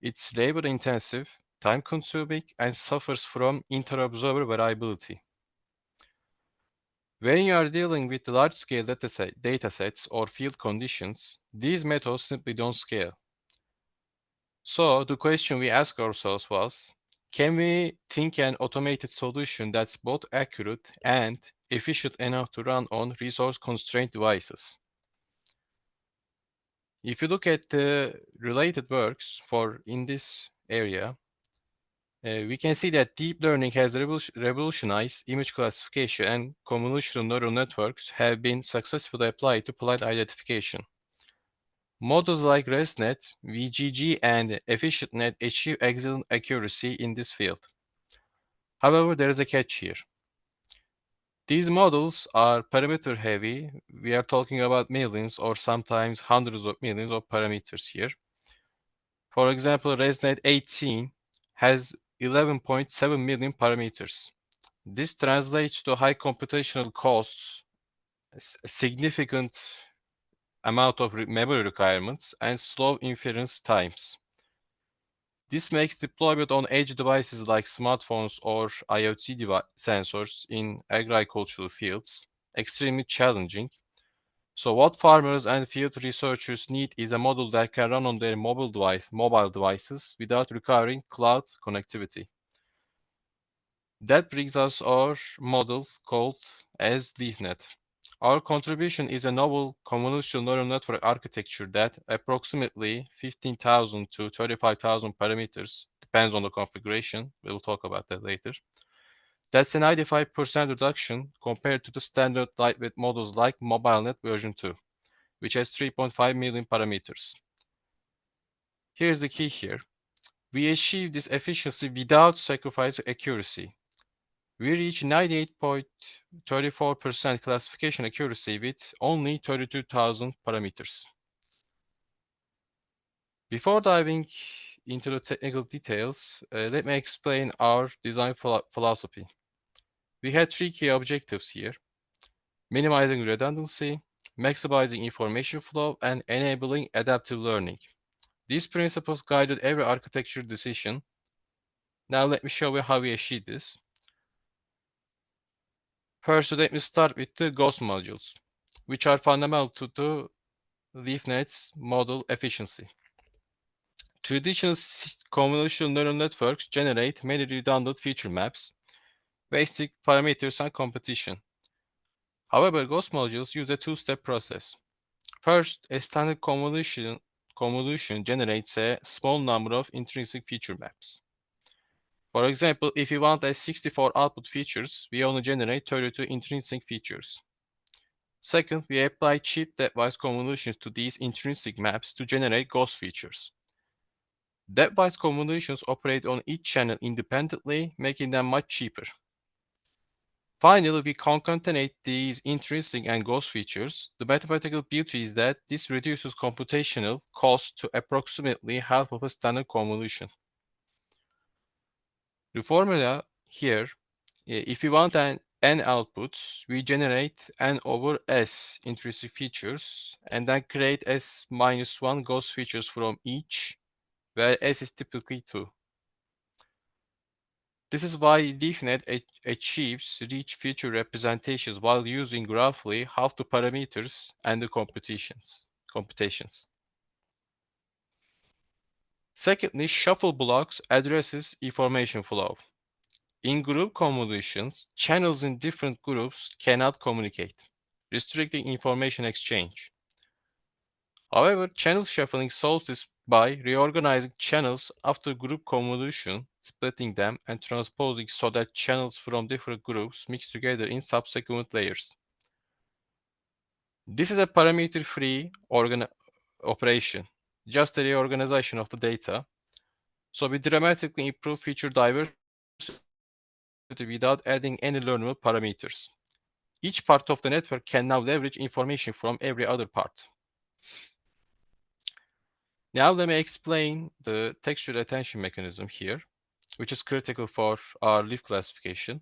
It's labor-intensive, time-consuming, and suffers from inter-observer variability. When you are dealing with large-scale datasets or field conditions, these methods simply don't scale. So the question we asked ourselves was, can we think an automated solution that's both accurate and efficient enough to run on resource-constrained devices? If you look at the related works in this area, we can see that deep learning has revolutionized image classification, and convolutional neural networks have been successfully applied to plant identification. Models like ResNet, VGG, and EfficientNet achieve excellent accuracy in this field. However, there is a catch here. These models are parameter heavy. We are talking about millions or sometimes hundreds of millions of parameters here. For example, ResNet 18 has 11.7 million parameters. This translates to high computational costs, a significant amount of memory requirements, and slow inference times. This makes deployment on edge devices like smartphones or IoT sensors in agricultural fields extremely challenging. So what farmers and field researchers need is a model that can run on their mobile devices without requiring cloud connectivity. That brings us our model called as LeafNet. Our contribution is a novel convolutional neural network architecture that approximately 15,000 to 35,000 parameters, depends on the configuration. We will talk about that later. That's a 95% reduction compared to the standard lightweight models like MobileNet version 2, which has 3.5 million parameters. Here's the key here. We achieve this efficiency without sacrificing accuracy. We reach 98.34% classification accuracy with only 32,000 parameters. Before diving into the technical details, let me explain our design philosophy. We had three key objectives here: minimizing redundancy, maximizing information flow, and enabling adaptive learning. These principles guided every architecture decision. Now let me show you how we achieve this. First, let me start with the ghost modules, which are fundamental to LeafNet's model efficiency. Traditional convolutional neural networks generate many redundant feature maps, wasting parameters and competition. However, ghost modules use a two-step process. First, a standard convolution generates a small number of intrinsic feature maps. For example, if we want 64 output features, we only generate 32 intrinsic features. Second, we apply cheap depth-wise convolutions to these intrinsic maps to generate ghost features. Depth-wise convolutions operate on each channel independently, making them much cheaper. Finally, we concatenate these intrinsic and ghost features. The mathematical beauty is that this reduces computational cost to approximately half of a standard convolution. The formula here, if we want n outputs, we generate n over s intrinsic features and then create s minus 1 ghost features from each, where s is typically 2. This is why LeafNet achieves rich feature representations while using roughly half the parameters and the computations. Secondly, shuffle blocks addresses information flow. In group convolutions, channels in different groups cannot communicate, restricting information exchange. However, channel shuffling solves this by reorganizing channels after group convolution, splitting them, and transposing so that channels from different groups mix together in subsequent layers. This is a parameter-free operation, just a reorganization of the data. So we dramatically improve feature diversity without adding any learnable parameters. Each part of the network can now leverage information from every other part. Now let me explain the textured attention mechanism here, which is critical for our leaf classification.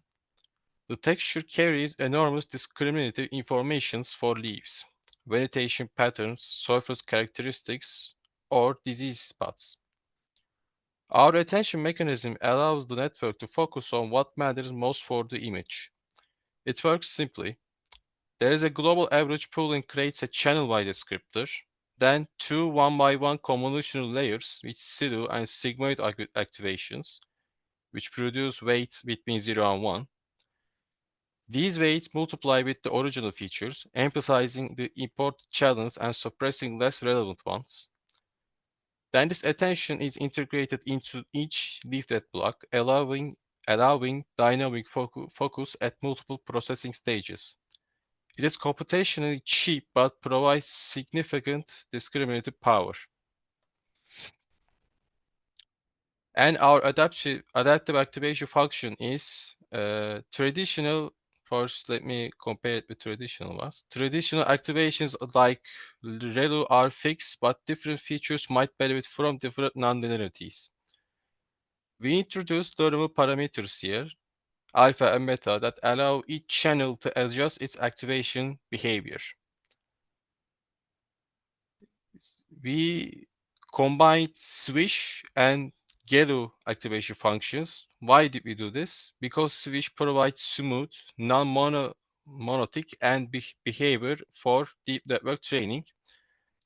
The texture carries enormous discriminative informations for leaves, vegetation patterns, surface characteristics, or disease spots. Our attention mechanism allows the network to focus on what matters most for the image. It works simply. There is a global average pool and creates a channel-wide descriptor, then two one-by-one convolutional layers with pseudo and sigmoid activations, which produce weights between 0 and 1. These weights multiply with the original features, emphasizing the important channels and suppressing less relevant ones. Then this attention is integrated into each leaflet block, allowing dynamic focus at multiple processing stages. It is computationally cheap but provides significant discriminative power. And our adaptive activation function is traditional. First, let me compare it with traditional ones. Traditional activations like ReLU are fixed, but different features might benefit from different nonlinearities. We introduced learnable parameters here, alpha and beta, that allow each channel to adjust its activation behavior. We combined swish and GELU activation functions. Why did we do this? Because swish provides smooth, non-monolithic and behavior for deep network training.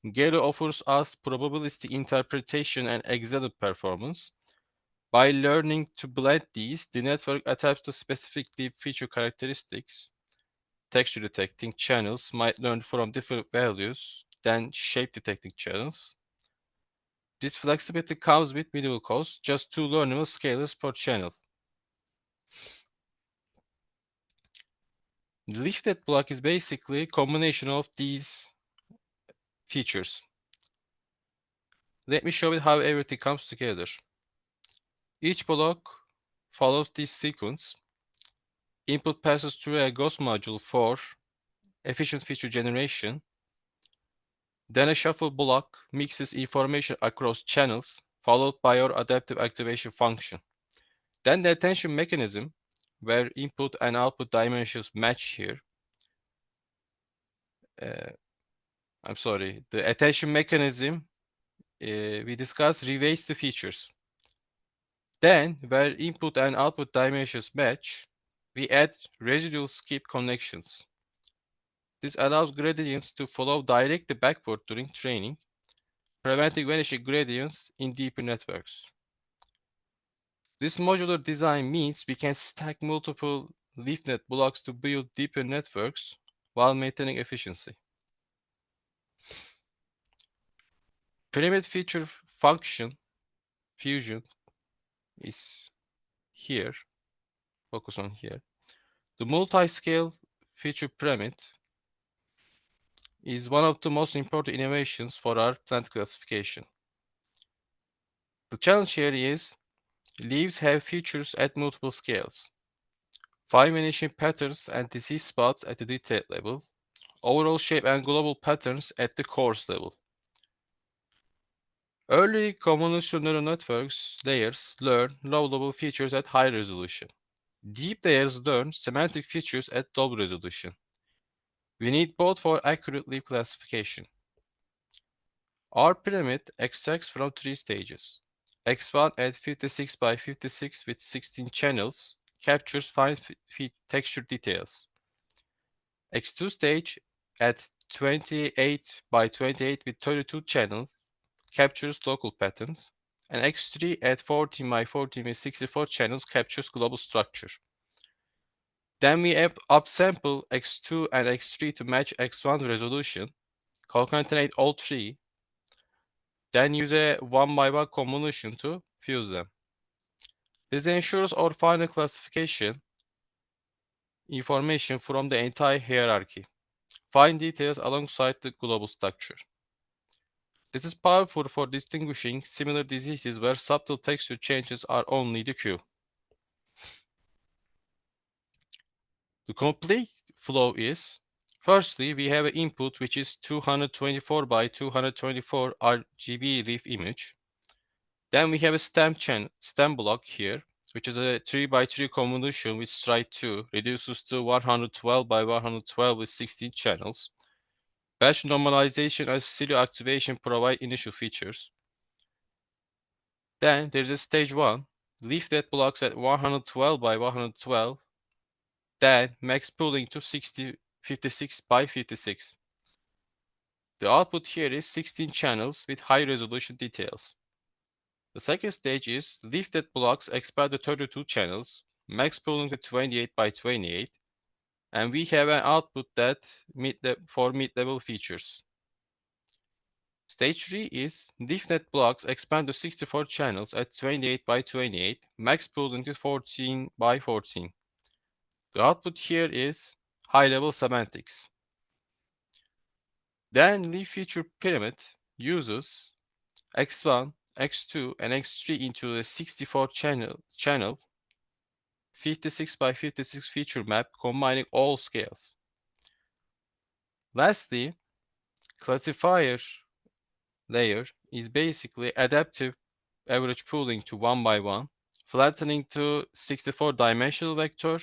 GELU offers us probabilistic interpretation and excellent performance. By learning to blend these, the network adapts to specific deep feature characteristics. Texture detecting channels might learn from different values than shape detecting channels. This flexibility comes with minimal cost, just 2 learnable scalars per channel. The leaflet block is basically a combination of these features. Let me show you how everything comes together. Each block follows this sequence. Input passes through a ghost module for efficient feature generation. Then a shuffle block mixes information across channels, followed by our adaptive activation function. Then the attention mechanism, where input and output dimensions match here. I'm sorry, the attention mechanism we discussed reweights the features. Then, where input and output dimensions match, we add residual skip connections. This allows gradients to flow directly backward during training, preventing vanishing gradients in deeper networks. This modular design means we can stack multiple LeafNet blocks to build deeper networks while maintaining efficiency. Pyramid feature function fusion is here. Focus on here. The multi-scale feature pyramid is one of the most important innovations for our plant classification. The challenge here is leaves have features at multiple scales. Fine vanishing patterns and disease spots at the detail level, overall shape and global patterns at the coarse level. Early convolutional neural networks layers learn low-level features at high resolution. Deep layers learn semantic features at low resolution. We need both for accurate leaf classification. Our pyramid extracts from 3 stages. X1 at 56 by 56 with 16 channels captures fine texture details. X2 stage at 28 by 28 with 32 channels captures local patterns, and X3 at 14 by 14 with 64 channels captures global structure. Then we upsample X2 and X3 to match X1 resolution, concatenate all three, then use a one-by-one convolution to fuse them. This ensures our final classification information from the entire hierarchy, fine details alongside the global structure. This is powerful for distinguishing similar diseases where subtle texture changes are only the cue. The complete flow is, firstly, we have an input which is 224 by 224 RGB leaf image. Then we have a stem block here, which is a 3 by 3 convolution with stride 2, reduces to 112 by 112 with 16 channels. Batch normalization and stereo activation provide initial features. Then there is a stage 1, leaflet blocks at 112 by 112, then max pooling to 56 by 56. The output here is 16 channels with high resolution details. The second stage is leaflet blocks expand to 32 channels, max pooling to 28 by 28, and we have an output that for mid-level features. Stage 3 is leaflet blocks expand to 64 channels at 28 by 28, max pooling to 14 by 14. The output here is high-level semantics. Then leaf feature pyramid uses X1, X2, and X3 into a 64 channel 56 by 56 feature map combining all scales. Lastly, classifier layer is basically adaptive average pooling to 1 by 1, flattening to 64 dimensional vector,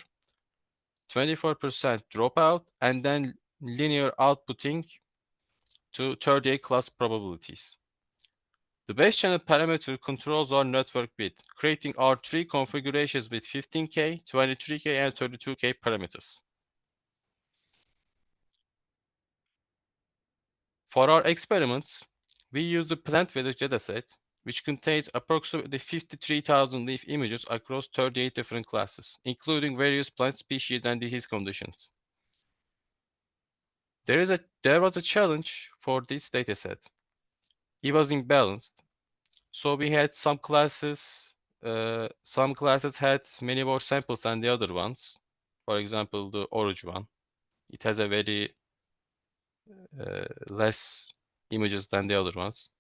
24% dropout, and then linear outputting to 38 class probabilities. The base channel parameter controls our network bit, creating our three configurations with 15K, 23K, and 32K parameters. For our experiments, we use the plant village dataset, which contains approximately 53,000 leaf images across 38 different classes, including various plant species and disease conditions. There was a challenge for this dataset. It was imbalanced. So we had some classes had many more samples than the other ones. For example, the orange one. It has a very less images than the other ones.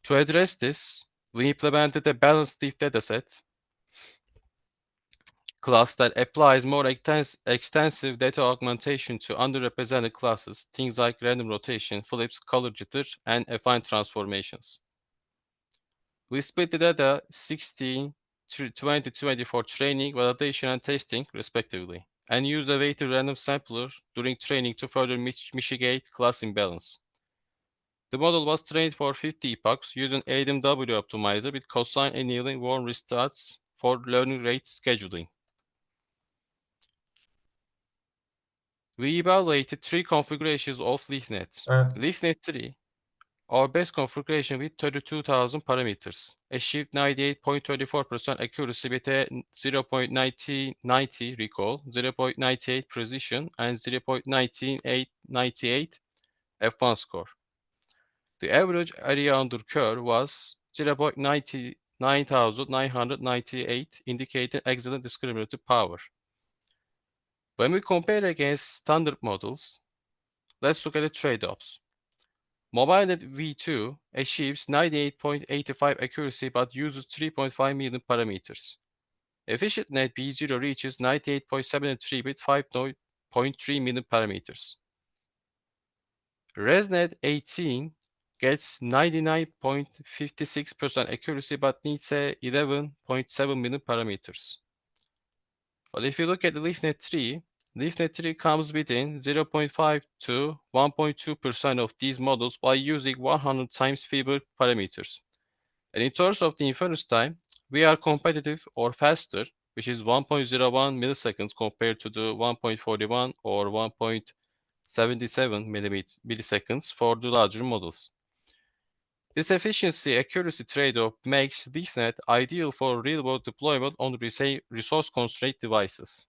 To address this, we implemented a balanced leaf dataset class that applies more extensive data augmentation to underrepresented classes, things like random rotation, flips, color jitter, and affine transformations. We split the data 16, 20, 20 for training, validation, and testing, respectively, and used a weighted random sampler during training to further mitigate class imbalance. The model was trained for 50 epochs using ADMW optimizer with cosine annealing warm restarts for learning rate scheduling. We evaluated three configurations of LeafNet. LeafNet 3, our best configuration with 32,000 parameters, achieved 98.34% accuracy with a 0.90 recall, 0.98 precision, and 0.98 F1 score. The average area under curve was 0.9998, indicating excellent discriminative power. When we compare against standard models, let's look at the trade-offs. MobileNet V2 achieves 98.85 accuracy but uses 3.5 million parameters. EfficientNet V0 reaches 98.73 with 5.3 million parameters. ResNet 18 gets 99.56% accuracy but needs 11.7 million parameters. But if you look at the LeafNet 3 comes within 0.5 to 1.2% of these models by using 100 times fewer parameters. And in terms of the inference time, we are competitive or faster, which is 1.01 milliseconds compared to the 1.41 or 1.77 milliseconds for the larger models. This efficiency-accuracy trade-off makes LeafNet ideal for real-world deployment on resource-constrained devices.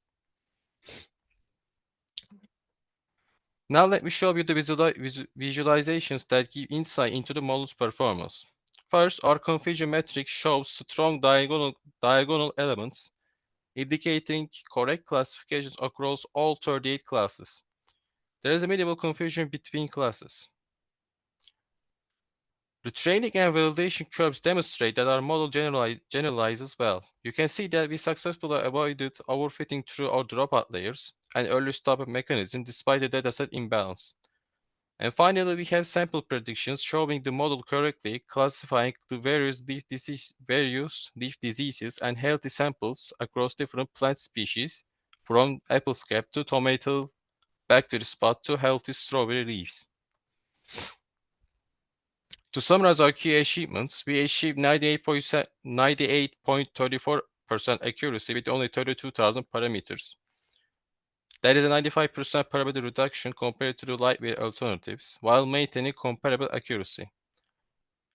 Now let me show you the visualizations that give insight into the model's performance. First, our confusion metric shows strong diagonal elements, indicating correct classifications across all 38 classes. There is a minimal confusion between classes. The training and validation curves demonstrate that our model generalizes well. You can see that we successfully avoided overfitting through our dropout layers and early stop mechanism despite the dataset imbalance. And finally, we have sample predictions showing the model correctly classifying the various leaf diseases and healthy samples across different plant species, from apple scab to tomato bacteria spot to healthy strawberry leaves. To summarize our key achievements, we achieved 98.34% accuracy with only 32,000 parameters. That is a 95% parameter reduction compared to the lightweight alternatives, while maintaining comparable accuracy.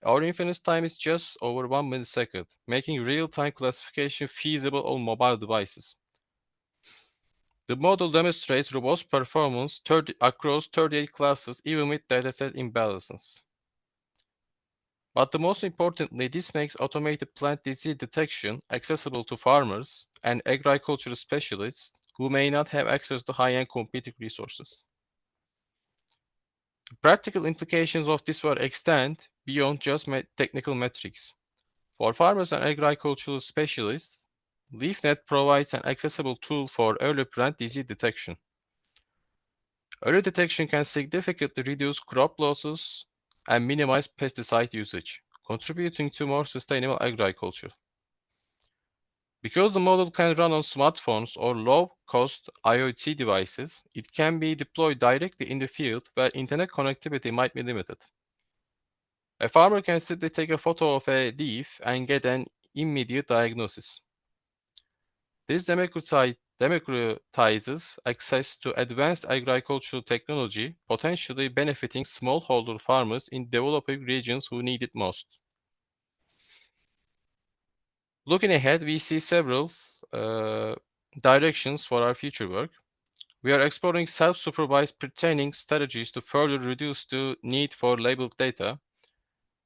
Our inference time is just over 1 millisecond, making real-time classification feasible on mobile devices. The model demonstrates robust performance across 38 classes, even with dataset imbalances. But the most importantly, this makes automated plant disease detection accessible to farmers and agricultural specialists who may not have access to high-end computing resources. The practical implications of this work extend beyond just technical metrics. For farmers and agricultural specialists, LeafNet provides an accessible tool for early plant disease detection. Early detection can significantly reduce crop losses and minimize pesticide usage, contributing to more sustainable agriculture. Because the model can run on smartphones or low-cost IoT devices, it can be deployed directly in the field where internet connectivity might be limited. A farmer can simply take a photo of a leaf and get an immediate diagnosis. This democratizes access to advanced agricultural technology, potentially benefiting smallholder farmers in developing regions who need it most. Looking ahead, we see several directions for our future work. We are exploring self-supervised pre-training strategies to further reduce the need for labeled data.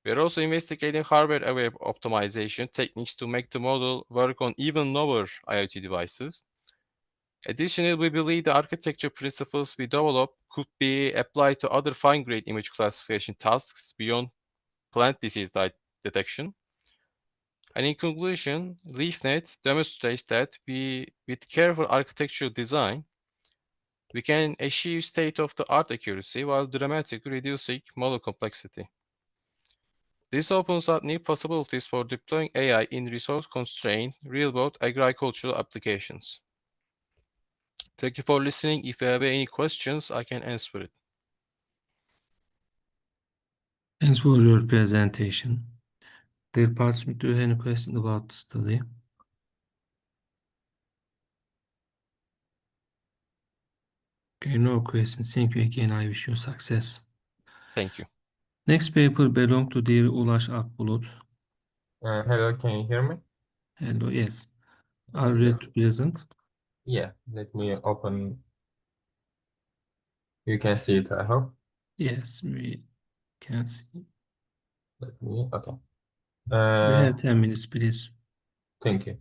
We are also investigating hardware-aware optimization techniques to make the model work on even lower IoT devices. Additionally, we believe the architecture principles we develop could be applied to other fine-grained image classification tasks beyond plant disease detection. And in conclusion, LeafNet demonstrates that with careful architectural design, we can achieve state-of-the-art accuracy while dramatically reducing model complexity. This opens up new possibilities for deploying AI in resource-constrained, real-world agricultural applications. Thank you for listening. If you have any questions, I can answer it. Thanks for your presentation. Dear participants, do you have any questions about the study? Okay, no questions. Thank you again. I wish you success. Thank you. Next paper belongs to dear Ulaş Akbulut. Hello, can you hear me? Hello, yes. Are you ready to present? Yeah, let me open. You can see it, I hope. Yes, we can see. Okay. We have 10 minutes, please. Thank you.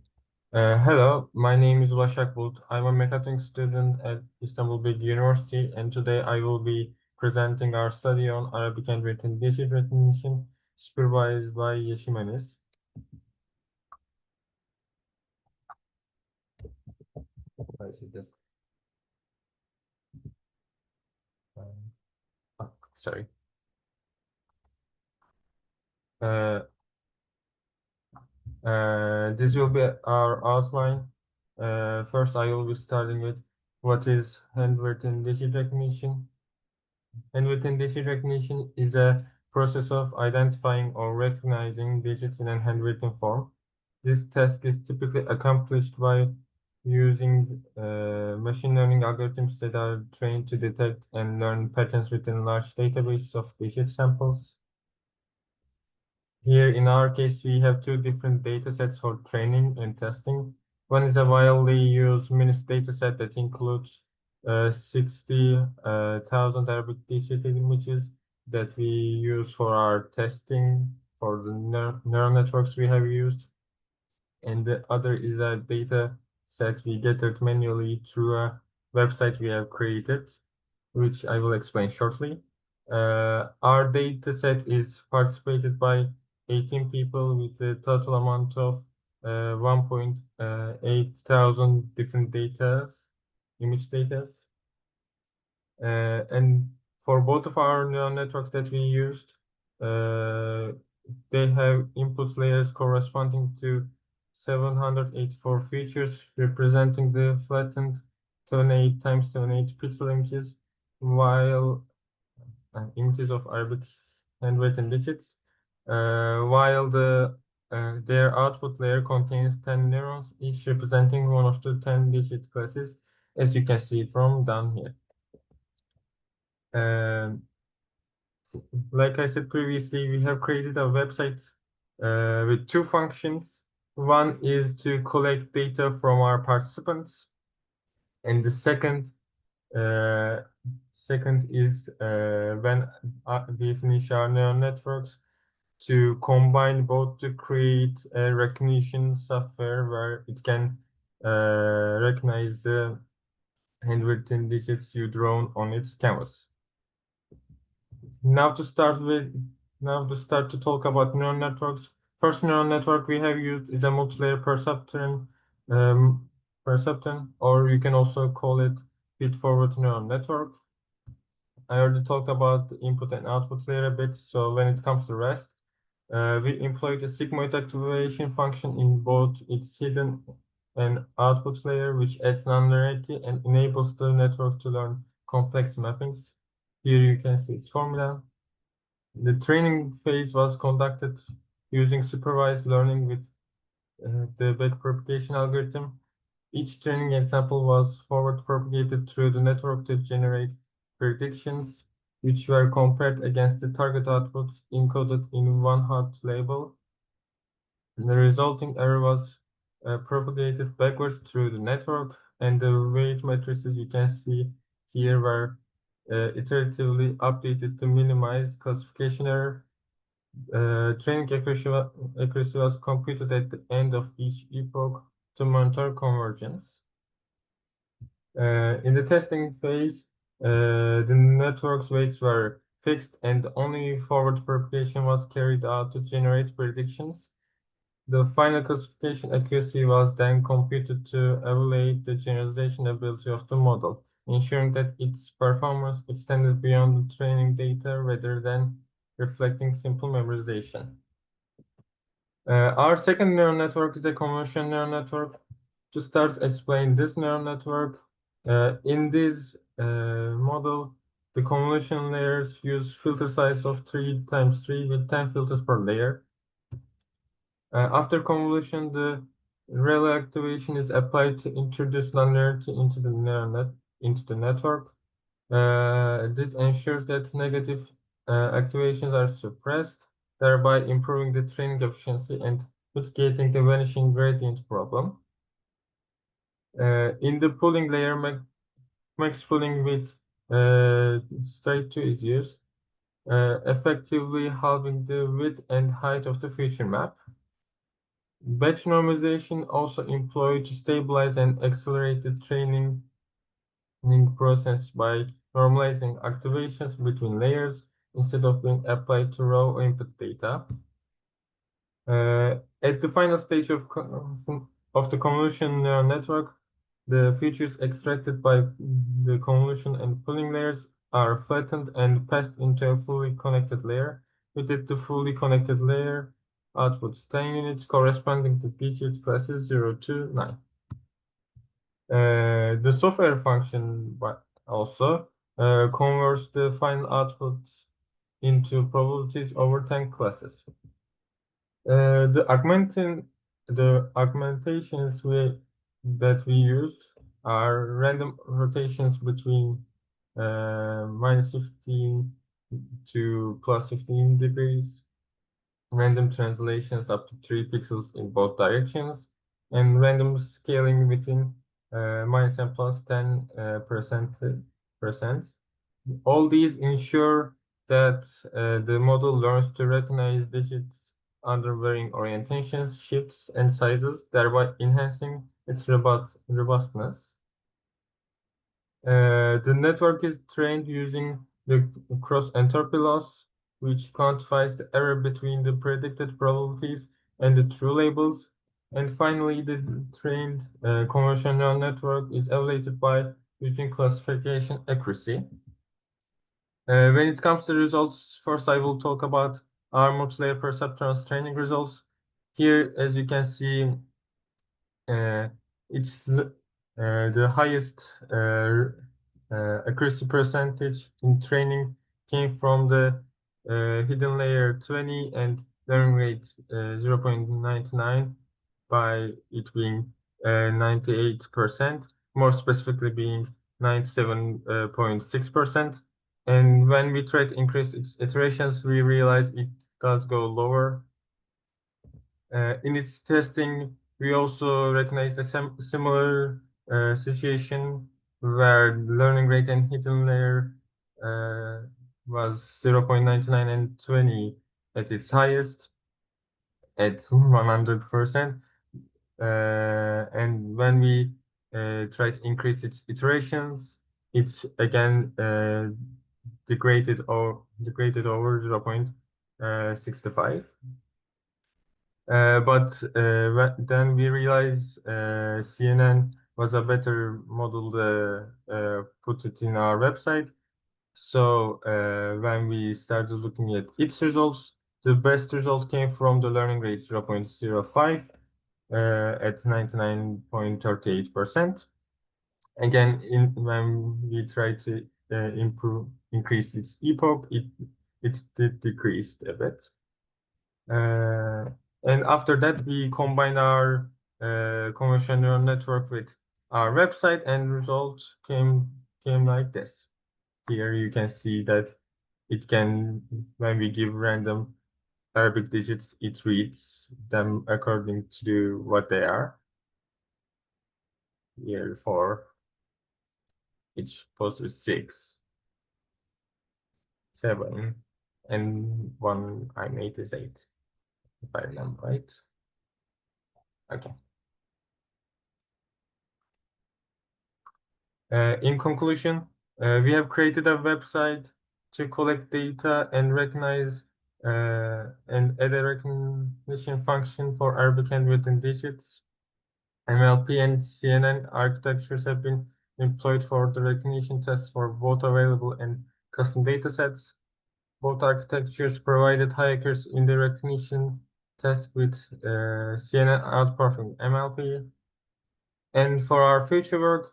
Hello, my name is Ulaş Akbulut. I'm a mechatronics student at Istanbul Bilgi University, and today I will be presenting our study on Arabic handwritten digit recognition supervised by Yeşimenis. I see this. Sorry. This will be our outline. First, I will be starting with what is handwritten digit recognition. Handwritten digit recognition is a process of identifying or recognizing digits in a handwritten form. This task is typically accomplished by using machine learning algorithms that are trained to detect and learn patterns within large databases of digit samples. Here, in our case, we have two different data sets for training and testing. One is a widely used MINIS dataset that includes 60,000 Arabic digit images that we use for our testing for the neural networks we have used. And the other is a data set we gathered manually through a website we have created, which I will explain shortly. Our data set is participated by 18 people with a total amount of 1.8 thousand different image data. And for both of our neural networks that we used, they have input layers corresponding to 784 features representing the flattened 28 times 28 pixel images, while images of Arabic handwritten digits, while their output layer contains 10 neurons, each representing one of the 10 digit classes, as you can see from down here. Like I said previously, we have created a website with two functions. One is to collect data from our participants, and the second is when we finish our neural networks to combine both to create a recognition software where it can recognize the handwritten digits you drawn on its canvas. Now to start to talk about neural networks. First neural network we have used is a multilayer perceptron, or you can also call it feed-forward neural network. I already talked about the input and output layer a bit, so when it comes to rest, we employed a sigmoid activation function in both its hidden and output layer, which adds nonlinearity and enables the network to learn complex mappings. Here you can see its formula. The training phase was conducted using supervised learning with the backpropagation algorithm. Each training example was forward propagated through the network to generate predictions, which were compared against the target outputs encoded in one hot label. And the resulting error was propagated backwards through the network, and the weight matrices you can see here were iteratively updated to minimize classification error. Training accuracy was computed at the end of each epoch to monitor convergence. In the testing phase, the network's weights were fixed and only forward propagation was carried out to generate predictions. The final classification accuracy was then computed to evaluate the generalization ability of the model, ensuring that its performance extended beyond the training data rather than reflecting simple memorization. Our second neural network is a convolutional neural network. To start explain this neural network, in this model, the convolution layers use filter size of 3 times 3 with 10 filters per layer. After convolution, the relay activation is applied to introduce nonlinearity into the network. This ensures that negative activations are suppressed, thereby improving the training efficiency and mitigating the vanishing gradient problem. In the pooling layer, max pooling with straight 2 is used, effectively halving the width and height of the feature map. Batch normalization also employed to stabilize and accelerate the training process by normalizing activations between layers instead of being applied to raw input data. At the final stage of the convolution neural network, the features extracted by the convolution and pooling layers are flattened and passed into a fully connected layer. Within the fully connected layer, outputs 10 units corresponding to digit classes 0 to 9. The software function also converts the final output into probabilities over 10 classes. The augmentations that we used are random rotations between -15 to +15 degrees, random translations up to 3 pixels in both directions, and random scaling between minus and plus 10 percent. All these ensure that the model learns to recognize digits under varying orientations, shifts, and sizes, thereby enhancing its robustness. The network is trained using the cross-entropy loss, which quantifies the error between the predicted probabilities and the true labels. And finally, the trained convolutional network is evaluated by using classification accuracy. When it comes to results, first I will talk about our multilayer perceptrons training results. Here, as you can see, it's the highest accuracy percentage in training came from the hidden layer 20 and learning rate 0.99 by it being 98%, more specifically being 97.6%. And when we try to increase its iterations, we realize it does go lower. In its testing, we also recognize a similar situation where learning rate and hidden layer was 0.99 and 20 at its highest at 100%. And when we try to increase its iterations, it's again degraded over 0.65. But then we realized CNN was a better model to put it in our website. So when we started looking at its results, the best result came from the learning rate 0.05 at 99.38%. Again, when we try to increase its epoch, it decreased a bit. And after that, we combine our convolutional neural network with our website, and results came like this. Here you can see that it can, when we give random Arabic digits, it reads them according to what they are. Here for it's supposed to be 6, 7, and one I made is 8, if I remember right. Okay. In conclusion, we have created a website to collect data and recognize and add a recognition function for Arabic handwritten digits. MLP and CNN architectures have been employed for the recognition tests for both available and custom datasets. Both architectures provided high accuracy in the recognition test with CNN outperforming MLP. And for our future work,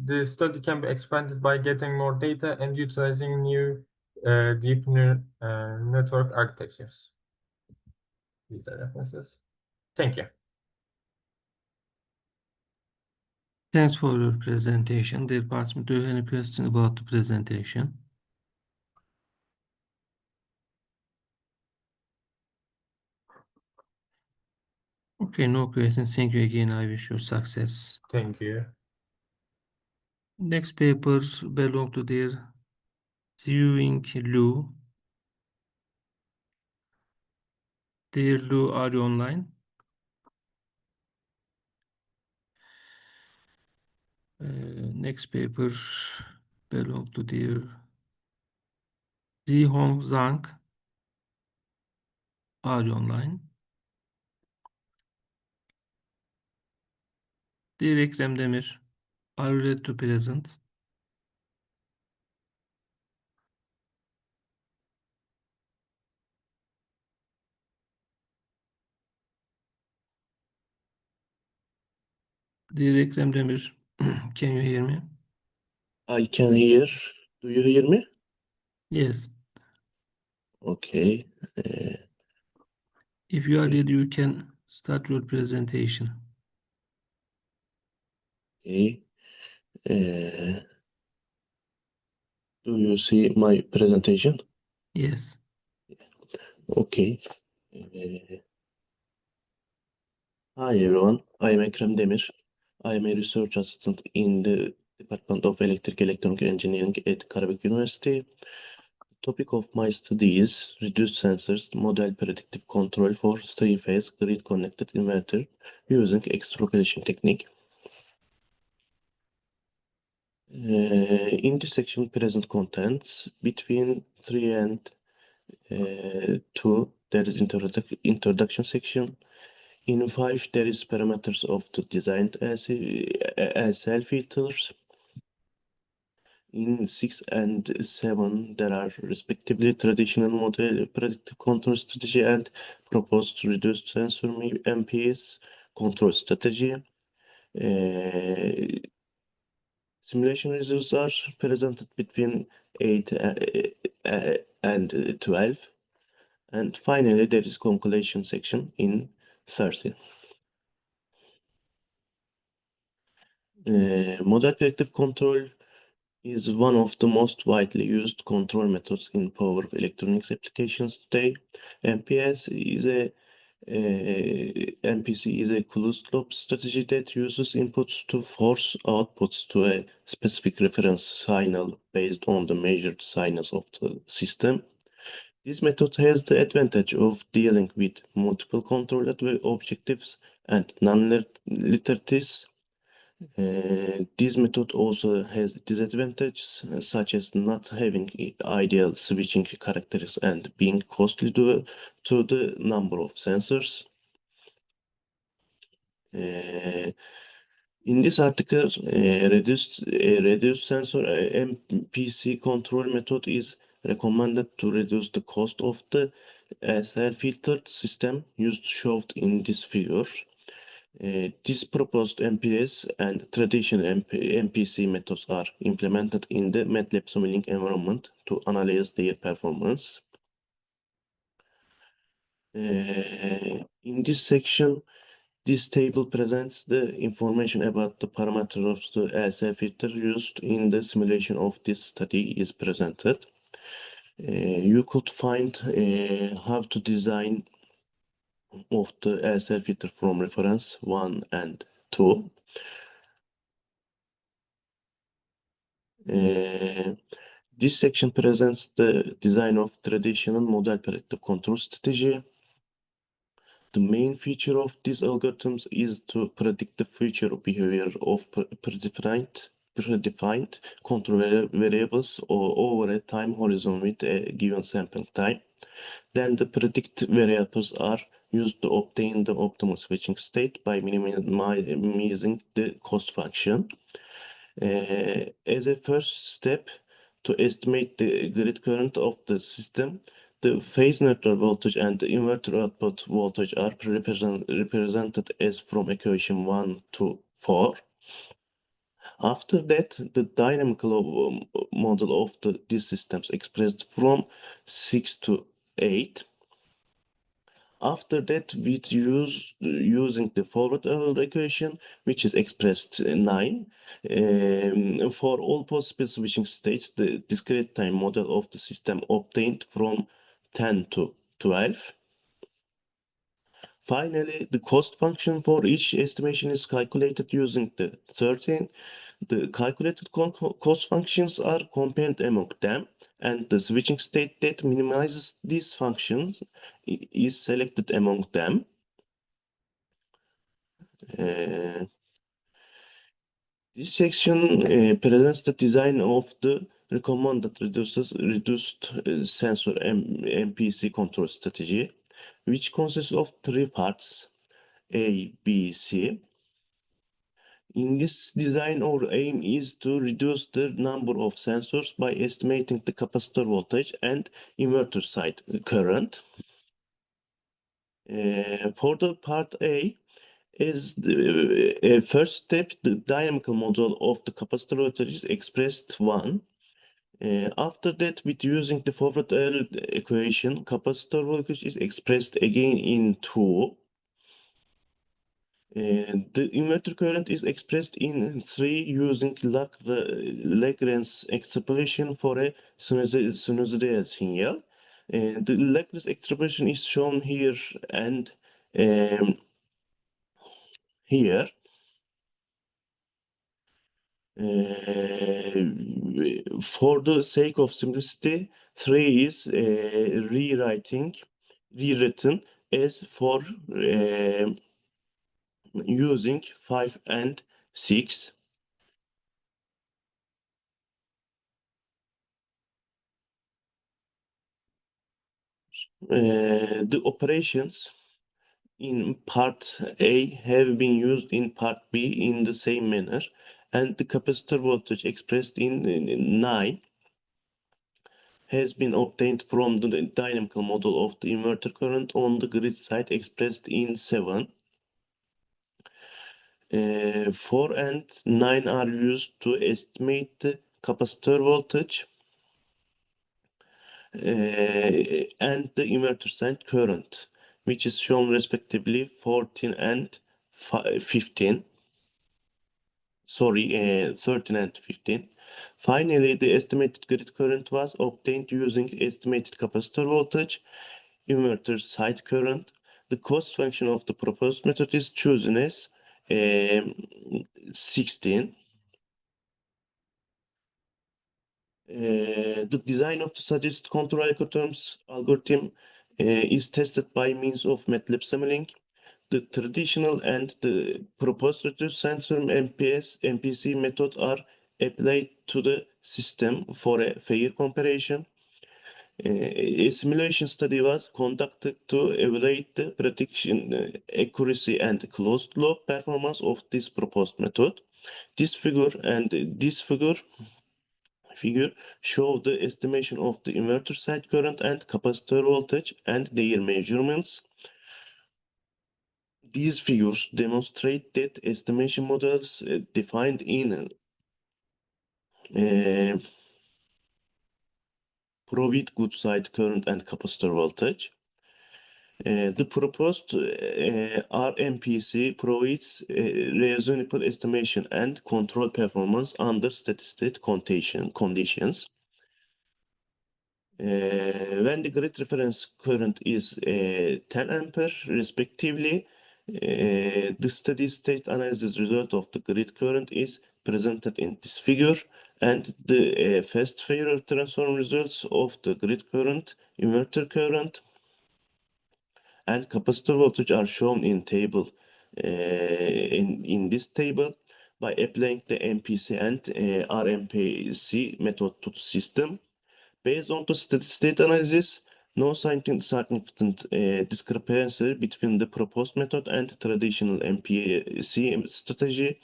the study can be expanded by getting more data and utilizing new deep network architectures. These are references. Thank you. Thanks for your presentation. Dear participant, do you have any question about the presentation? Okay, no questions. Thank you again. I wish you success. Thank you. Next papers belong to dear Xiuying Lu. Dear Lu, are you online? Next paper belong to dear Zihong Zhang. Are you online? Dear Ekrem Demir, are you ready to present? Dear Ekrem Demir, Can you hear me? I can hear. Do you hear me? Yes. Okay. If you are ready, you can start your presentation. Okay. Do you see my presentation? Yes. Okay. Hi everyone. I am Ekrem Demir. I am a research assistant in the Department of Electric Electronic Engineering at Karabük University. The topic of my study is reduced sensors model predictive control for three-phase grid-connected inverter using extrapolation technique. In this section, present contents between 3 and 2, there is introduction section. In 5, there is parameters of the designed SL filters. In 6 and 7, there are respectively traditional model predictive control strategy and proposed reduced sensor MPS control strategy. Simulation results are presented between 8 and 12. And finally, there is conclusion section in 30. Model predictive control is one of the most widely used control methods in power electronics applications today. MPC is a closed-loop strategy that uses inputs to force outputs to a specific reference signal based on the measured signals of the system. This method has the advantage of dealing with multiple control objectives and non-linearities. This method also has disadvantages such as not having ideal switching characteristics and being costly to the number of sensors. In this article, reduced sensor MPC control method is recommended to reduce the cost of the SL filtered system used shown in this figure. This proposed MPS and traditional MPC methods are implemented in the MATLAB Simulink environment to analyze their performance. In this section, this table presents the information about the parameters of the ASL filter used in the simulation of this study is presented. You could find how to design of the ASL filter from reference 1 and 2. This section presents the design of traditional model predictive control strategy. The main feature of these algorithms is to predict the future behavior of predefined control variables over a time horizon with a given sampling time. Then the predict variables are used to obtain the optimal switching state by minimizing the cost function. As a first step to estimate the grid current of the system, the phase neutral voltage and the inverter output voltage are represented as from equation 1 to 4. After that, the dynamical model of these systems expressed from 6 to 8. After that, with using the forward error equation, which is expressed 9, for all possible switching states, the discrete time model of the system obtained from 10 to 12. Finally, the cost function for each estimation is calculated using the 13. The calculated cost functions are compared among them, and the switching state that minimizes these functions is selected among them. This section presents the design of the recommended reduced sensor MPC control strategy, which consists of 3 parts, A, B, C. In this design, our aim is to reduce the number of sensors by estimating the capacitor voltage and inverter side current. For the part A, As the first step, the dynamical model of the capacitor voltage is expressed 1. After that, with using the forward error equation, capacitor voltage is expressed again in 2. The inverter current is expressed in 3 using Lagrange extrapolation for a sinusoidal signal. The Lagrange extrapolation is shown here and here. For the sake of simplicity, 3 is rewritten as for using 5 and 6. The operations in part A have been used in part B in the same manner, and the capacitor voltage expressed in 9 has been obtained from the dynamical model of the inverter current on the grid side expressed in 7. 4 and 9 are used to estimate the capacitor voltage and the inverter side current, which is shown respectively 14 and 15. Sorry, 13 and 15. Finally, the estimated grid current was obtained using estimated capacitor voltage, inverter side current. The cost function of the proposed method is chosen as 16. The design of the suggested control algorithm is tested by means of MATLAB Simulink. The traditional and the proposed reduced sensor MPC method are applied to the system for a fair comparison. A simulation study was conducted to evaluate the prediction accuracy and closed loop performance of this proposed method. This figure show the estimation of the inverter side current and capacitor voltage and their measurements. These figures demonstrate that estimation models defined in provide good side current and capacitor voltage. The proposed RMPC provides reasonable estimation and control performance under steady-state conditions. When the grid reference current is 10 ampere respectively, the steady state analysis result of the grid current is presented in this figure, and the fast Fourier transform results of the grid current, inverter current, and capacitor voltage are shown in table in this table. By applying the MPC and RMPC method to the system, based on the steady-state analysis, no significant discrepancy between the proposed method and traditional MPC strategy.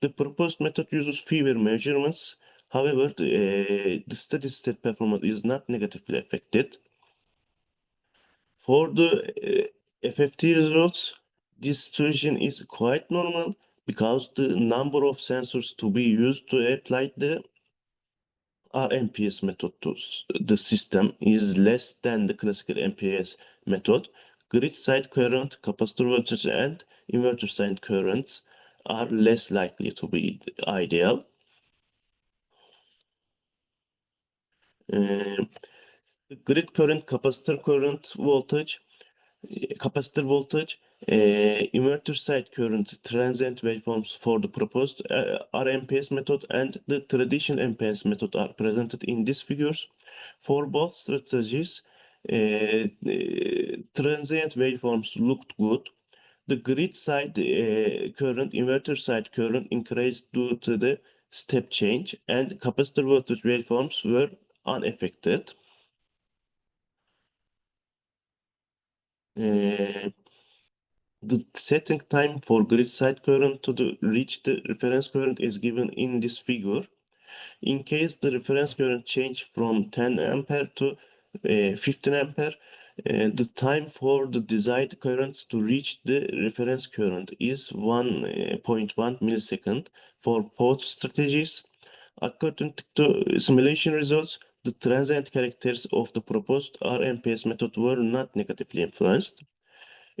The proposed method uses fewer measurements. However, the steady-state performance is not negatively affected. For the FFT results, this situation is quite normal because the number of sensors to be used to apply the RMPS method to the system is less than the classical MPS method. Grid side current, capacitor voltage, and inverter side currents are less likely to be ideal. The grid current, capacitor voltage, inverter side current, transient waveforms for the proposed RMPS method and the traditional MPS method are presented in these figures. For both strategies, transient waveforms looked good. The grid side current, inverter side current increased due to the step change, and capacitor voltage waveforms were unaffected. The setting time for grid side current to reach the reference current is given in this figure. In case the reference current change from 10 ampere to 15 ampere, The time for the desired current to reach the reference current is 1.1 millisecond for both strategies. According to simulation results, the transient characters of the proposed RMPS method were not negatively influenced.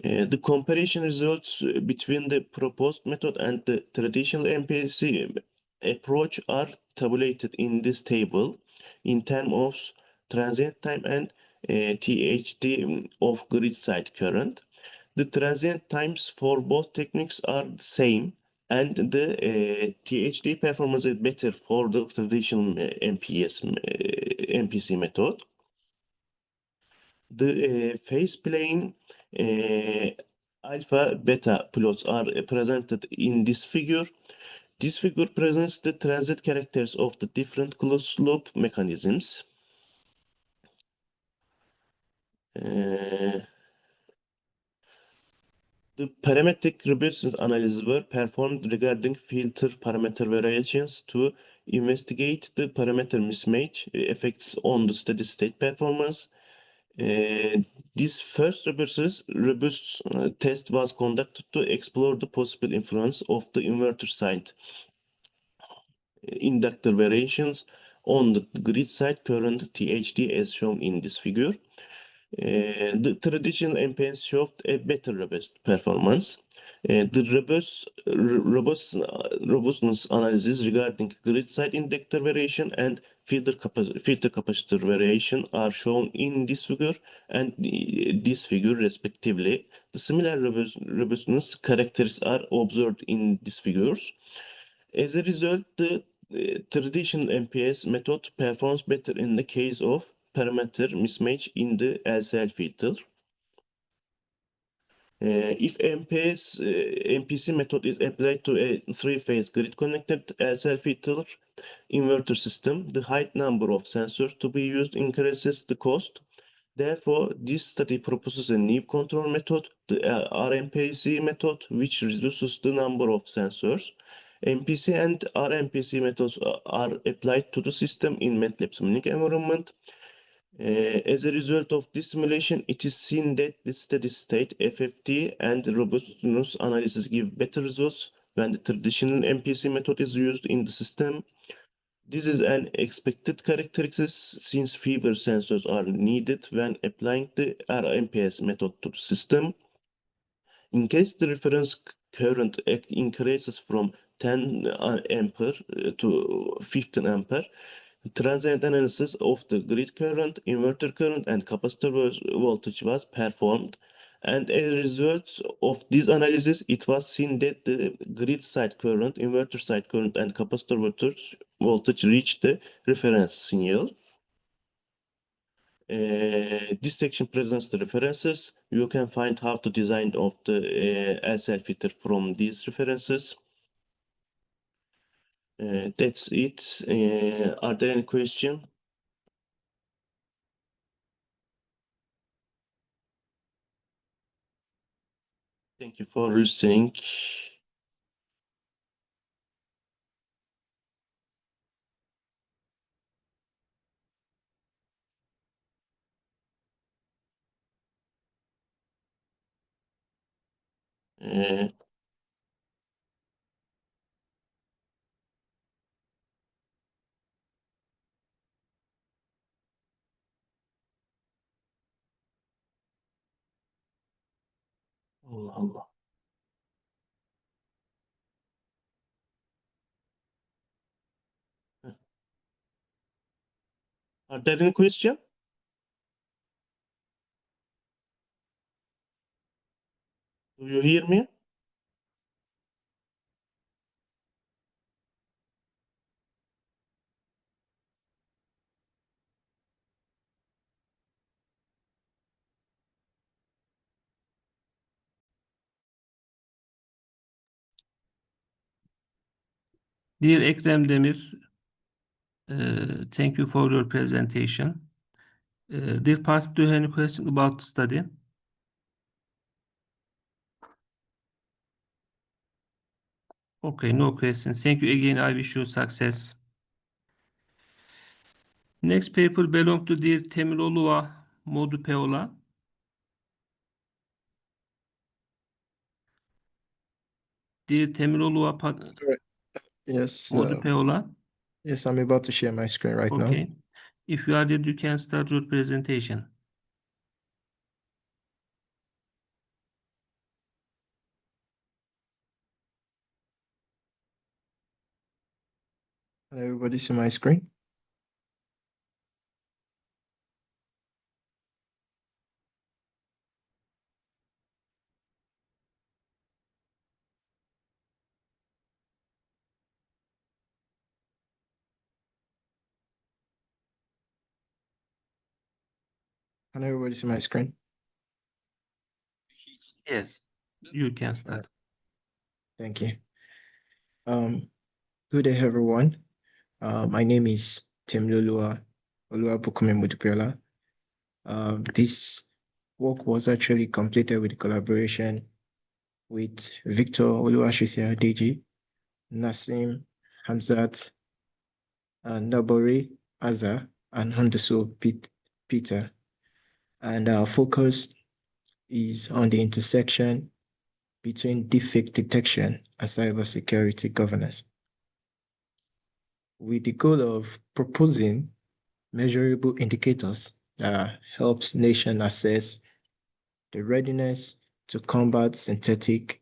The comparison results between the proposed method and the traditional MPC approach are tabulated in this table in terms of transient time and THD of grid side current. The transient times for both techniques are the same, and the THD performance is better for the traditional MPC method. The phase plane alpha beta plots are presented in this figure. This figure presents the transit characters of the different closed loop mechanisms. The parametric robustness analyses were performed regarding filter parameter variations to investigate the parameter mismatch effects on the steady state performance. This first robust test was conducted to explore the possible influence of the inverter side inductor variations on the grid side current THD as shown in this figure. The traditional MPS showed a better robust performance. The robustness analysis regarding grid side inductor variation and filter capacitor variation are shown in this figure and this figure respectively. The similar robustness characters are observed in these figures. As a result, the traditional MPS method performs better in the case of parameter mismatch in the LCL filter. If MPC method is applied to a three-phase grid-connected LCL filter inverter system, the high number of sensors to be used increases the cost. Therefore, this study proposes a new control method, the RMPC method, which reduces the number of sensors. MPC and RMPC methods are applied to the system in MATLAB simulink environment. As a result of this simulation, it is seen that the steady state FFT and robustness analysis give better results when the traditional MPC method is used in the system. This is an expected characteristic since fewer sensors are needed when applying the RMPS method to the system. In case the reference current increases from 10 ampere to 15 ampere, transient analysis of the grid current, inverter current, and capacitor voltage was performed. And as a result of this analysis, it was seen that the grid side current, inverter side current, and capacitor voltage reached the reference signal. This section presents the references. You can find how to design of the LCL filter from these references. That's it. Are there any questions? Thank you for listening. Allah Allah. Are there any questions? Do you hear me? Dear Ekrem Demir, thank you for your presentation. Dear participant, do you have any question about the study? Okay, no questions. Thank you again. I wish you success. Next paper belong to dear Temiroğlu Modupeoğlu. Dear Temiroğlu, Yes, Odupeola. yes, I'm about to share my screen right now. Okay. If you are ready, you can start your presentation. Can everybody see my screen? Can everybody see my screen? Yes, you can start. Thank you. Good day, everyone. My name is Temiloluwa Oluwabukumi Mudupiola. This work was actually completed with collaboration with Victor Oluwashisi Adeji, Nassim Hamzat, Nabori Azza, and Hundeso Peter. And our focus is on the intersection between deepfake detection and cybersecurity governance, with the goal of proposing measurable indicators that helps nations assess the readiness to combat synthetic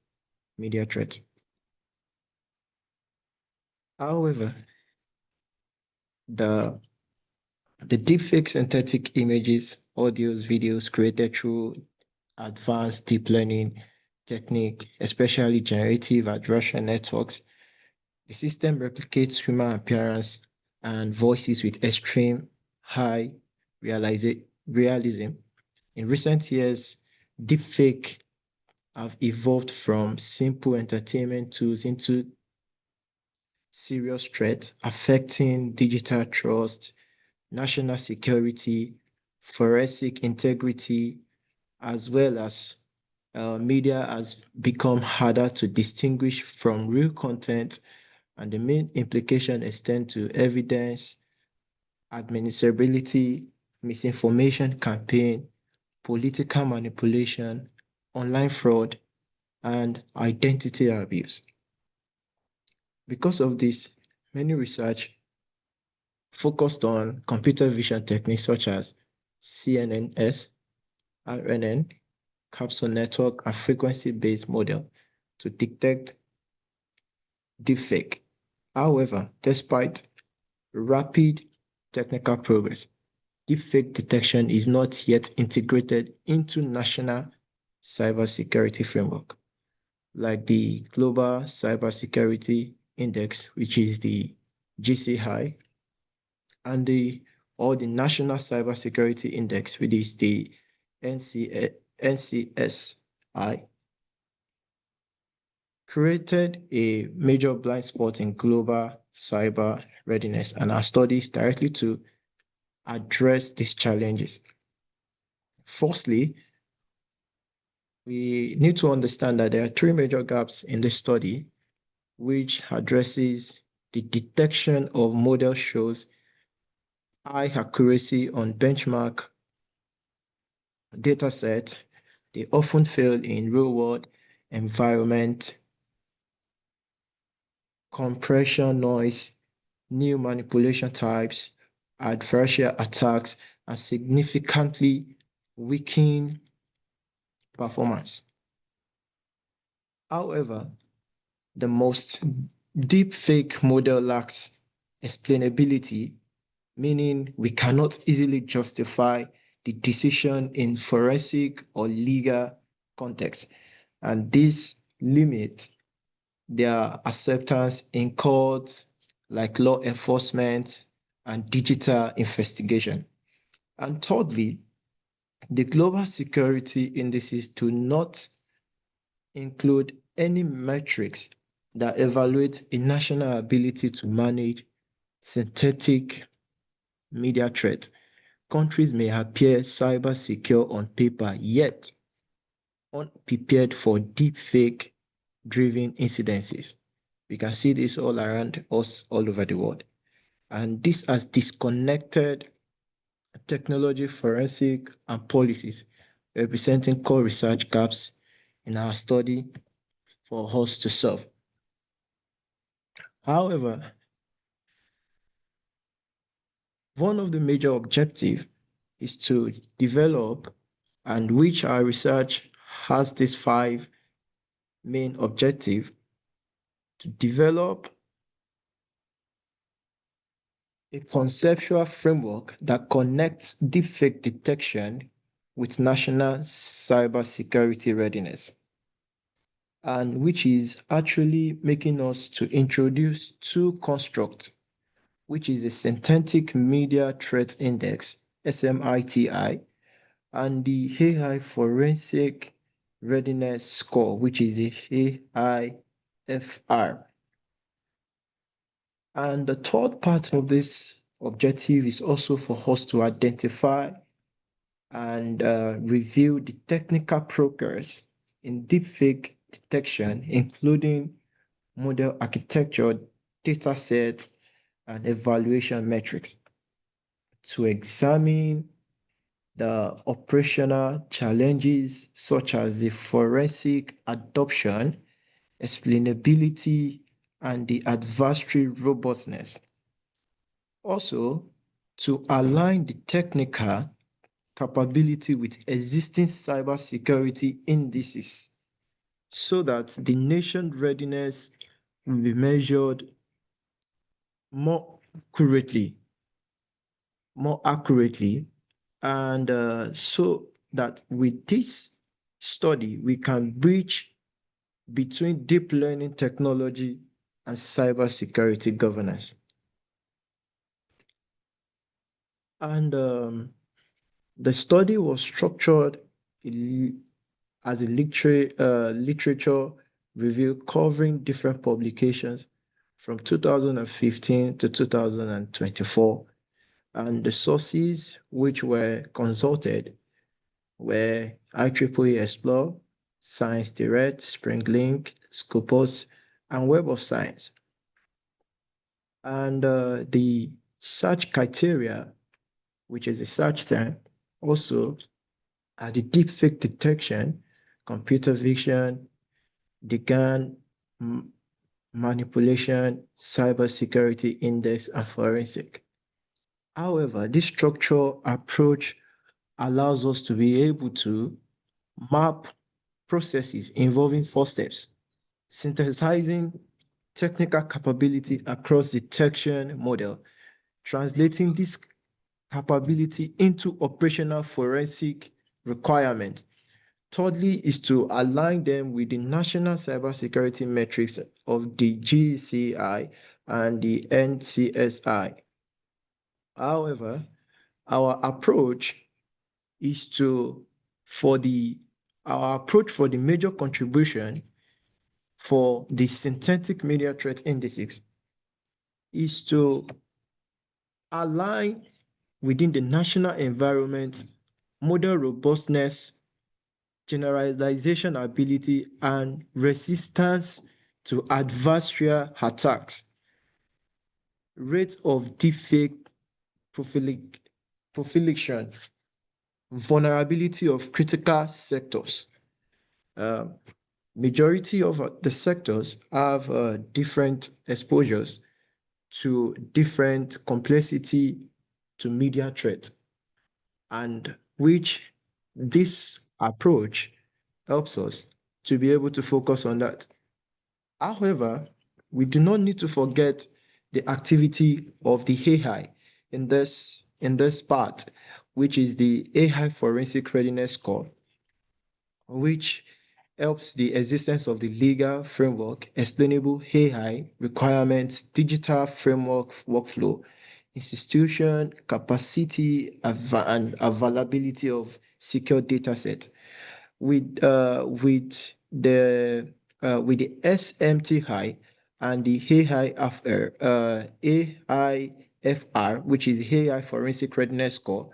media threats. However, the deepfake synthetic images, audios, videos created through advanced deep learning technique, especially generative adversarial networks, the system replicates human appearance and voices with extreme high realism. In recent years, deepfake have evolved from simple entertainment tools into serious threat affecting digital trust, national security, forensic integrity, as well as media has become harder to distinguish from real content, and the main implication extend to evidence, administrability, misinformation campaign, political manipulation, online fraud, and identity abuse. Because of this, many research focused on computer vision techniques such as CNNs, RNN, capsule network, and frequency-based model to detect deepfake. However, despite rapid technical progress, deepfake detection is not yet integrated into national cybersecurity framework, like the Global Cybersecurity Index, which is the GCI, and the National Cybersecurity Index, which is the NCSI, created a major blind spot in global cyber readiness and our studies directly to address these challenges. Firstly, we need to understand that there are three major gaps in this study, which addresses the detection of model shows high accuracy on benchmark data set. They often fail in real-world environment, compression noise, new manipulation types, adversarial attacks, and significantly weaken performance. However, the most deepfake model lacks explainability, meaning we cannot easily justify the decision in forensic or legal context, and this limits their acceptance in courts like law enforcement and digital investigation. And thirdly, the global security indices do not include any metrics that evaluate a national ability to manage synthetic media threats. Countries may appear cyber secure on paper, yet unprepared for deepfake driven incidences. We can see this all around us, all over the world. And this has disconnected technology, forensic, and policies, representing core research gaps in our study for us to solve. However, one of the major objectives is to develop, and which our research has these 5 main objectives: to develop a conceptual framework that connects deepfake detection with national cybersecurity readiness, and which is actually making us to introduce 2 constructs, which is a synthetic media threat index, SMITI, and the AI forensic readiness score, which is the AIFR. And the third part of this objective is also for us to identify and review the technical progress in deepfake detection, including model architecture, data sets, and evaluation metrics, to examine the operational challenges such as the forensic adoption, explainability, and the adversary robustness. Also, to align the technical capability with existing cybersecurity indices so that the nation readiness will be measured more accurately, and so that with this study we can bridge between deep learning technology and cybersecurity governance. And the study was structured as a literature review covering different publications from 2015 to 2024. And the sources which were consulted were IEEE Explore, Science Direct, SpringLink, Scopus, and Web of Science. And the search criteria, which is a search term, also are the deepfake detection, computer vision, the GAN manipulation, cybersecurity index, and forensic. However, this structural approach allows us to be able to map processes involving 4 steps, synthesizing technical capability across detection model, translating this capability into operational forensic requirement. Thirdly is to align them with the national cybersecurity metrics of the GCI and the NCSI. However, our approach is for the major contribution for the synthetic media threat indices is to align within the national environment model robustness, generalization ability, and resistance to adversarial attacks, rate of deepfake proliferation, vulnerability of critical sectors. Majority of the sectors have different exposures to different complexity to media threat, and which this approach helps us to be able to focus on that. However, we do not need to forget the activity of the AI in this part, which is the AI forensic readiness score, which helps the existence of the legal framework, explainable AI requirements, digital framework workflow, institution capacity, and availability of secure data set. With the SMTI and the AIFR, which is the AI forensic readiness score,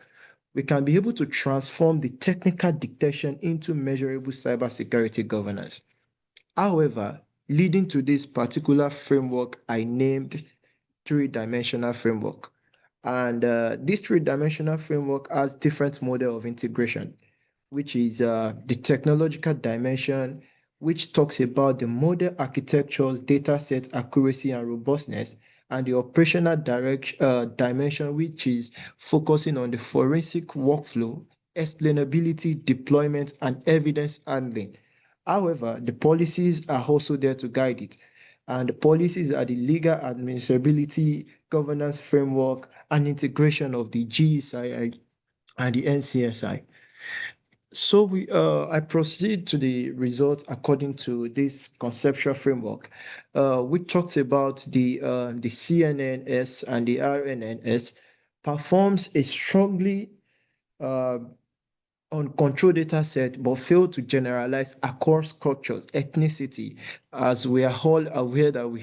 we can be able to transform the technical detection into measurable cybersecurity governance. However, leading to this particular framework, I named 3-dimensional framework. And this 3-dimensional framework has different model of integration, which is the technological dimension, which talks about the model architecture's dataset accuracy and robustness, and the operational dimension, which is focusing on the forensic workflow, explainability, deployment, and evidence handling. However, the policies are also there to guide it. And the policies are the legal administrability, governance framework, and integration of the GSI and the NCSI. So I proceed to the results according to this conceptual framework. We talked about the CNNS and the RNNS performs a strongly on control data set, but fail to generalize across cultures, ethnicity, as we are all aware that we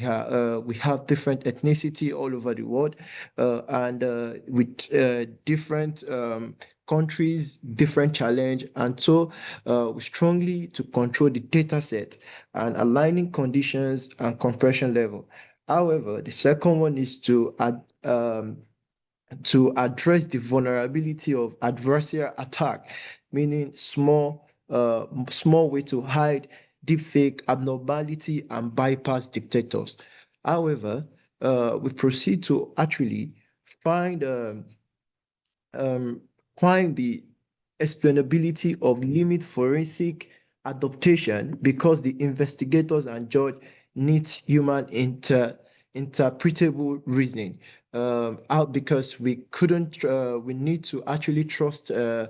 have different ethnicity all over the world, and with different countries, different challenge, and so we strongly to control the data set and aligning conditions and compression level. However, the second one is to address the vulnerability of adversarial attack, meaning small way to hide deepfake, abnormality, and bypass dictators. However, we proceed to actually find find the explainability of limit forensic adaptation because the investigators and judge needs human interpretable reasoning. Out because we couldn't, we need to actually trust our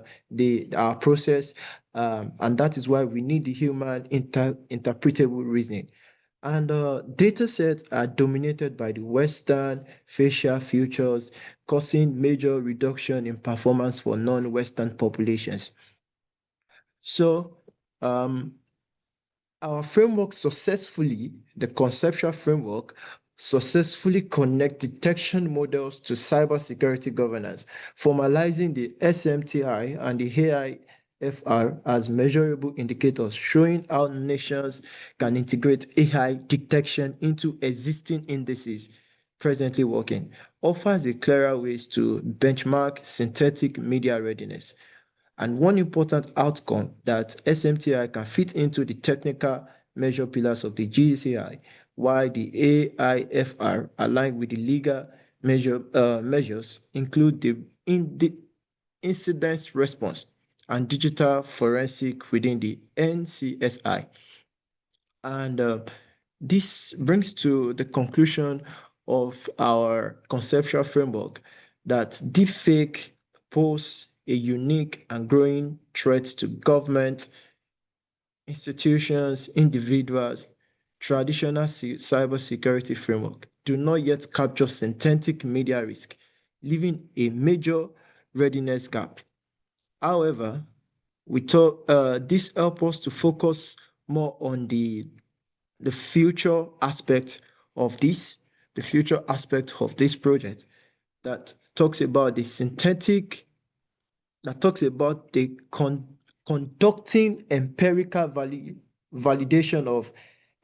process, and that is why we need the human interpretable reasoning. And data sets are dominated by the Western facial features, causing major reduction in performance for non-Western populations. So our framework the conceptual framework successfully connect detection models to cybersecurity governance, formalizing the SMTI and the AIFR as measurable indicators, showing how nations can integrate AI detection into existing indices presently working, offers a clearer ways to benchmark synthetic media readiness. And one important outcome that SMTI can fit into the technical measure pillars of the GCI, while the AIFR, aligned with the legal measures, include the incident response and digital forensic within the NCSI. And this brings to the conclusion of our conceptual framework that deepfake pose a unique and growing threat to government, institutions, individuals. Traditional cybersecurity framework do not yet capture synthetic media risk, leaving a major readiness gap. However, we thought this helps us to focus more on the future aspect of this, the future aspect of this project that talks about the synthetic, that talks about the conducting empirical validation of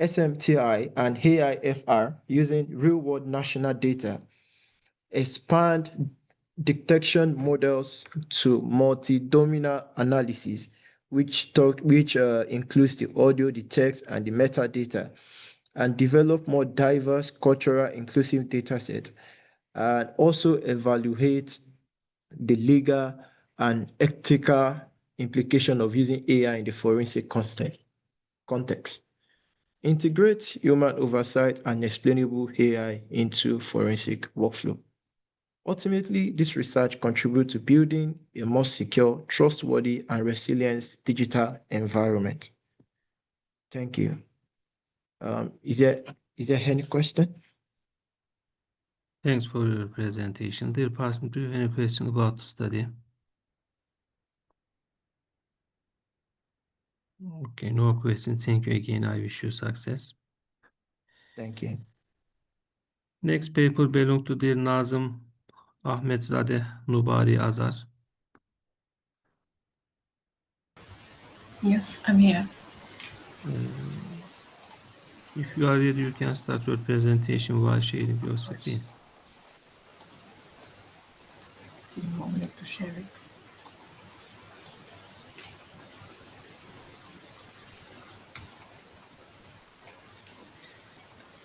SMTI and AIFR using real-world national data, expand detection models to multi-domain analysis, which includes the audio, the text, and the metadata, and develop more diverse, cultural, inclusive data sets, and also evaluate the legal and ethical implication of using AI in the forensic context. Integrate human oversight and explainable AI into forensic workflow. Ultimately, this research contributes to building a more secure, trustworthy, and resilient digital environment. Thank you. Is there any question? Thanks for your presentation. Dear participant, do you have any question about the study? Okay, no question. Thank you again. I wish you success. Thank you. Next paper belong to dear Nazım Ahmetzadeh Nubari Azar. Yes, I'm here. If you are ready, you can start your presentation while sharing your screen. Just give me a moment to share it.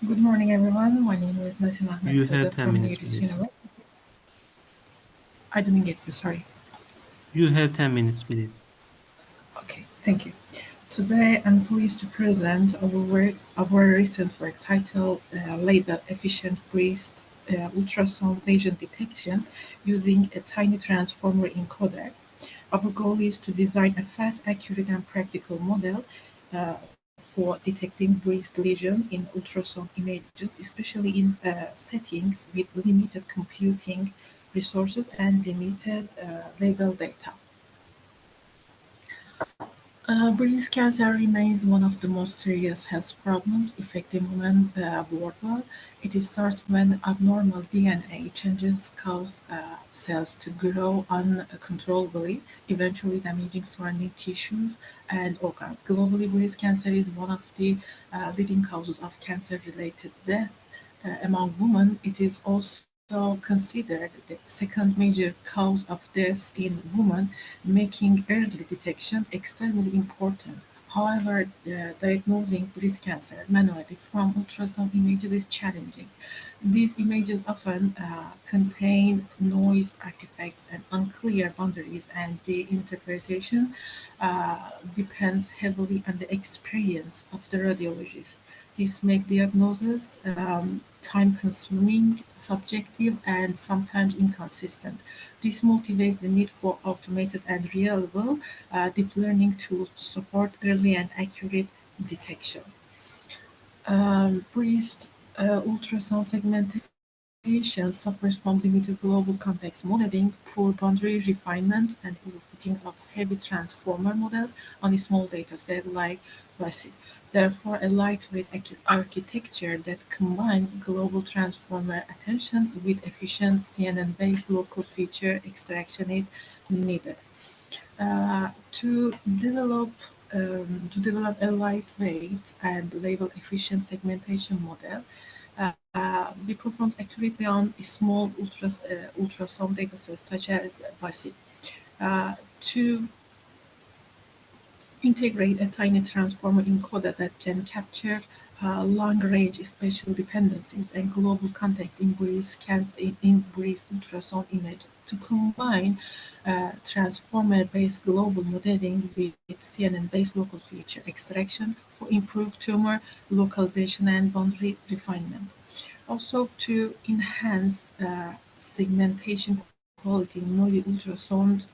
Good morning, everyone. My name is Nasim Ahmed You Sadeh have 10 from minutes, Needis please. University. I didn't get you, sorry. You have 10 minutes, please. Okay, thank you. Today, I'm pleased to present our recent work titled Label Efficient Breast Ultrasound Lesion Detection using a tiny transformer encoder. Our goal is to design a fast, accurate, and practical model for detecting breast lesion in ultrasound images, especially in settings with limited computing resources and limited label data. Breast cancer remains one of the most serious health problems affecting women worldwide. It starts when abnormal DNA changes cause cells to grow uncontrollably, eventually damaging surrounding tissues and organs. Globally, breast cancer is one of the leading causes of cancer-related death. Among women, it is also considered the second major cause of death in women, making early detection extremely important. However, diagnosing breast cancer manually from ultrasound images is challenging. These images often contain noise, artifacts, and unclear boundaries, and the interpretation depends heavily on the experience of the radiologist. This makes diagnosis time-consuming, subjective, and sometimes inconsistent. This motivates the need for automated and reliable deep learning tools to support early and accurate detection. Breast ultrasound segmentation suffers from limited global context modeling, poor boundary refinement, and overfitting of heavy transformer models on a small dataset like RACI. Therefore, a lightweight architecture that combines global transformer attention with efficient CNN-based local feature extraction is needed. To develop a lightweight and label-efficient segmentation model, we performed accurately on small ultrasound datasets such as BASI. To integrate a tiny transformer encoder that can capture long-range spatial dependencies and global context in breast ultrasound images. To combine transformer-based global modeling with CNN-based local feature extraction for improved tumor localization and boundary refinement. Also, to enhance segmentation quality in noisy ultrasound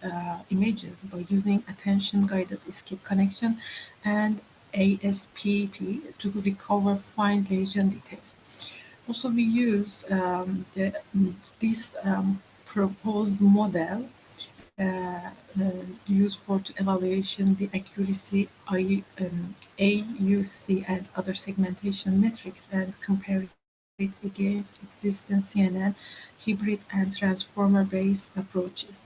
images by using attention-guided escape connection and ASPP to recover fine lesion details. Also, we use this proposed model used for evaluation the accuracy AUC and other segmentation metrics and compare it against existing CNN, hybrid and transformer-based approaches.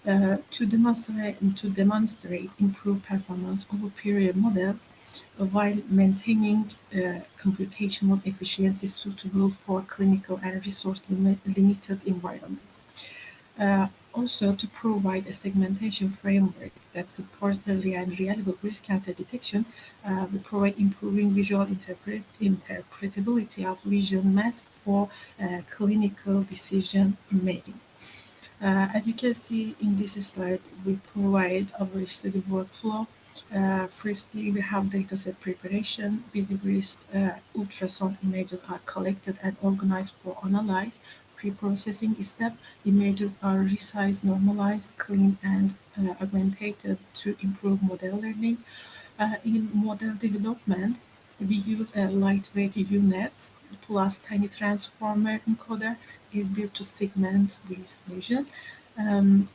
To demonstrate improved performance over period models while maintaining computational efficiency suitable for clinical and resource-limited environments. Also, to provide a segmentation framework that supports early and reliable breast cancer detection, we provide improving visual interpretability of lesion mask for clinical decision making. As you can see in this slide, we provide our study workflow. Firstly, we have dataset preparation. Busy breast ultrasound images are collected and organized for analysis. Pre-processing step, images are resized, normalized, cleaned, and augmented to improve model learning. In model development, we use a lightweight UNet plus tiny transformer encoder is built to segment breast lesion.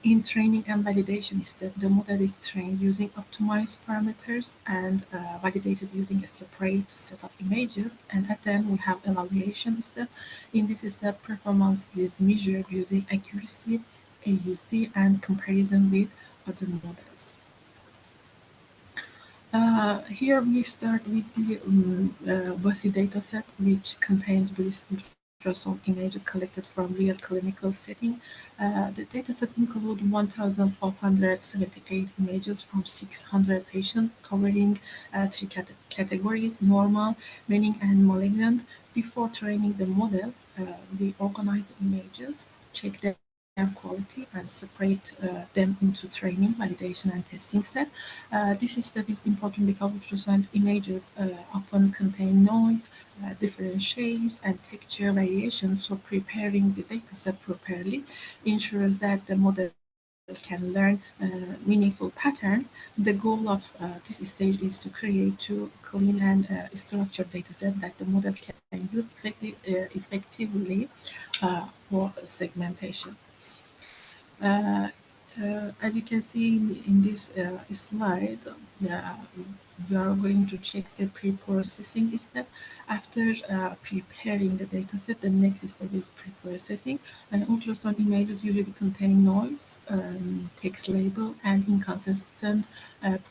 In training and validation step, the model is trained using optimized parameters and validated using a separate set of images. And at the end, we have evaluation step. In this step, performance is measured using accuracy, AUC, and comparison with other models. Here we start with the BUSI dataset, which contains breast ultrasound images collected from real clinical setting. The dataset includes 1,478 images from 600 patients, covering three categories: normal, benign, and malignant. Before training the model, we organize the images, check their quality, and separate them into training, validation, and testing set. This step is important because ultrasound images often contain noise, different shapes, and texture variations, so preparing the dataset properly ensures that the model can learn meaningful pattern. The goal of this stage is to create two clean and structured dataset that the model can use effectively for segmentation. As you can see in this slide, we are going to check the pre-processing step. After preparing the dataset, the next step is pre-processing. Ultrasound images usually contain noise, text label, and inconsistent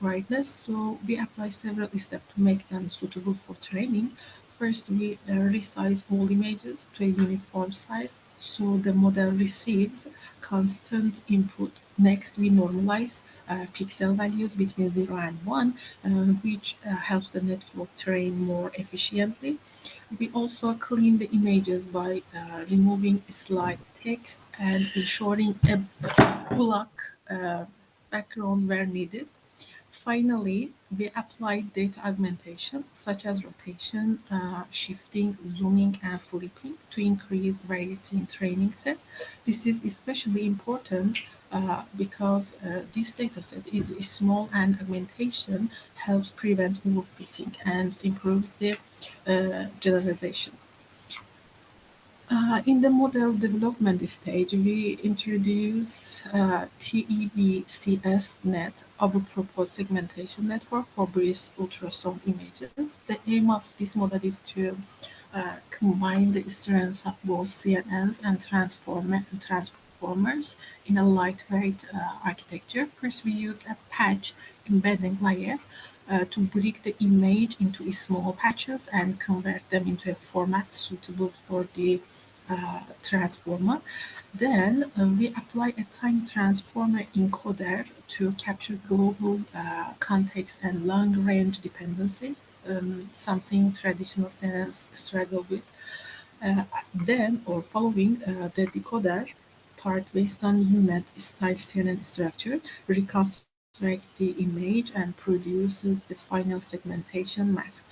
brightness, so we apply several steps to make them suitable for training. First, we resize all images to a uniform size so the model receives constant input. Next, we normalize pixel values between 0 and 1, which helps the network train more efficiently. We also clean the images by removing slide text and ensuring a black background where needed. Finally, we apply data augmentation, such as rotation, shifting, zooming, and flipping to increase variety in training set. This is especially important because this dataset is small and augmentation helps prevent overfitting and improves the generalization. In the model development stage, we introduce TEBCS-net, our proposed segmentation network for breast ultrasound images. The aim of this model is to combine the strengths of both CNNs and transformers in a lightweight architecture. First, we use a patch embedding layer to break the image into small patches and convert them into a format suitable for the transformer. Then we apply a tiny transformer encoder to capture global context and long-range dependencies, something traditional CNNs struggle with. Following the decoder part based on UNet-style CNN structure, reconstruct the image and produces the final segmentation mask.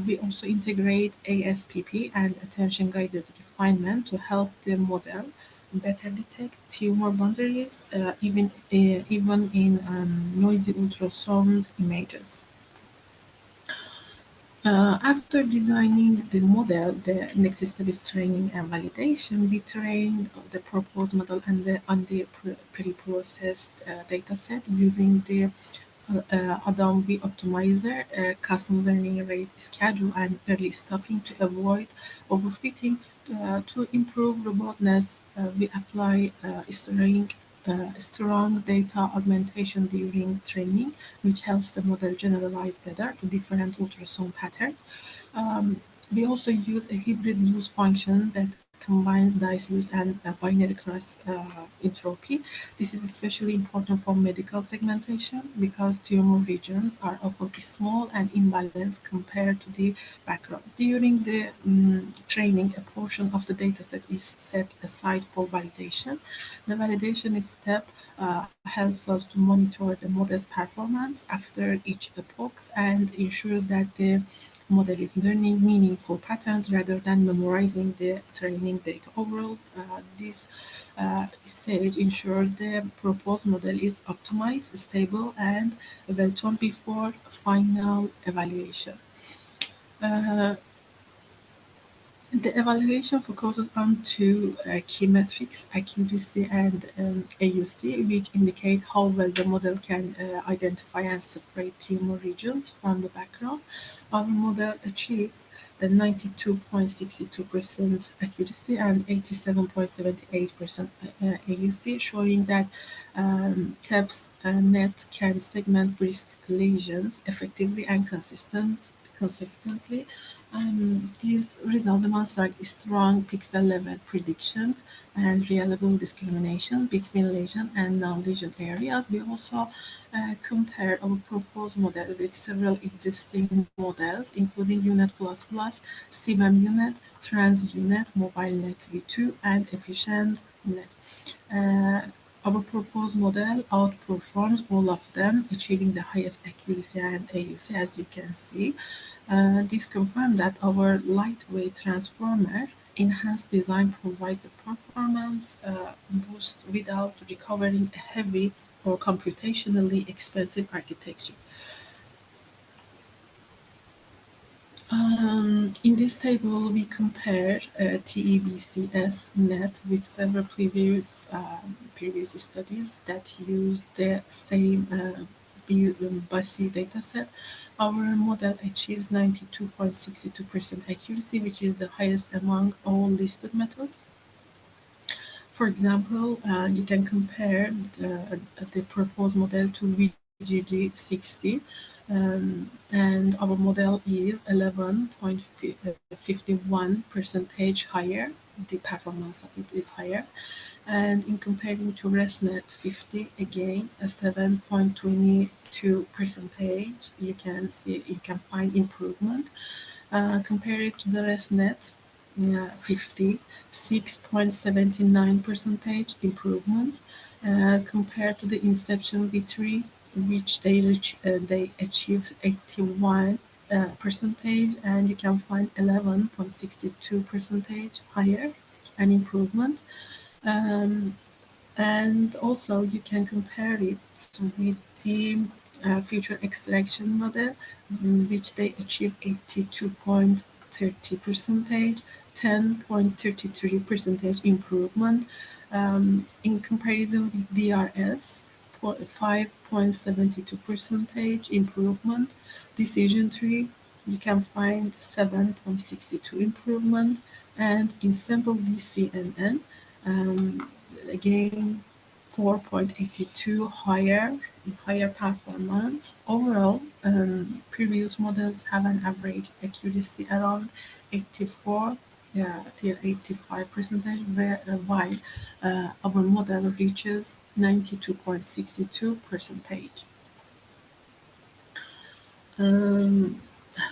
We also integrate ASPP and attention-guided refinement to help the model better detect tumor boundaries, even in noisy ultrasound images. After designing the model, the next step is training and validation. We trained the proposed model on the pre-processed dataset using the Adobe Optimizer, custom learning rate schedule, and early stopping to avoid overfitting. To improve robustness, we apply strong data augmentation during training, which helps the model generalize better to different ultrasound patterns. We also use a hybrid use function that combines dice use and binary cross entropy. This is especially important for medical segmentation because tumor regions are often small and imbalanced compared to the background. During the training, a portion of the dataset is set aside for validation. The validation step helps us to monitor the model's performance after each epoch and ensures that the model is learning meaningful patterns rather than memorizing the training data. Overall, this stage ensures the proposed model is optimized, stable, and well-tuned before final evaluation. The evaluation focuses on two key metrics, accuracy and AUC, which indicate how well the model can identify and separate tumor regions from the background. Our model achieves a 92.62% accuracy and 87.78% AUC, showing that TEBS-net can segment breast lesions effectively and consistently. These results demonstrate strong pixel-level predictions and reliable discrimination between lesion and non-lesion areas. We also compare our proposed model with several existing models, including UNet++, CBAM UNet, TransUNet, MobileNet V2, and EfficientNet. Our proposed model outperforms all of them, achieving the highest accuracy and AUC, as you can see. This confirms that our lightweight transformer enhanced design provides a performance boost without requiring a heavy or computationally expensive architecture. In this table, we compare TEBCS net with several previous studies that use the same BUSI dataset. Our model achieves 92.62% accuracy, which is the highest among all listed methods. For example, you can compare the proposed model to VGG60, and our model is 11.51% higher. The performance of it is higher. And in comparing to ResNet 50, again, a 7.22%, you can find improvement. Compare it to the ResNet 50, 6.79% improvement. Compared to the Inception V3, which they achieved 81 percentage, and you can find 11.62% higher, an improvement. And also you can compare it with the feature extraction model, which they achieve 82.30%, 10.33% improvement. In comparison with DRS, 5.72% improvement. Decision tree, you can find 7.62 improvement, and in sample VCNN, again 4.82 higher performance. Overall, previous models have an average accuracy around 84 till 85%, while our model reaches 92.62%.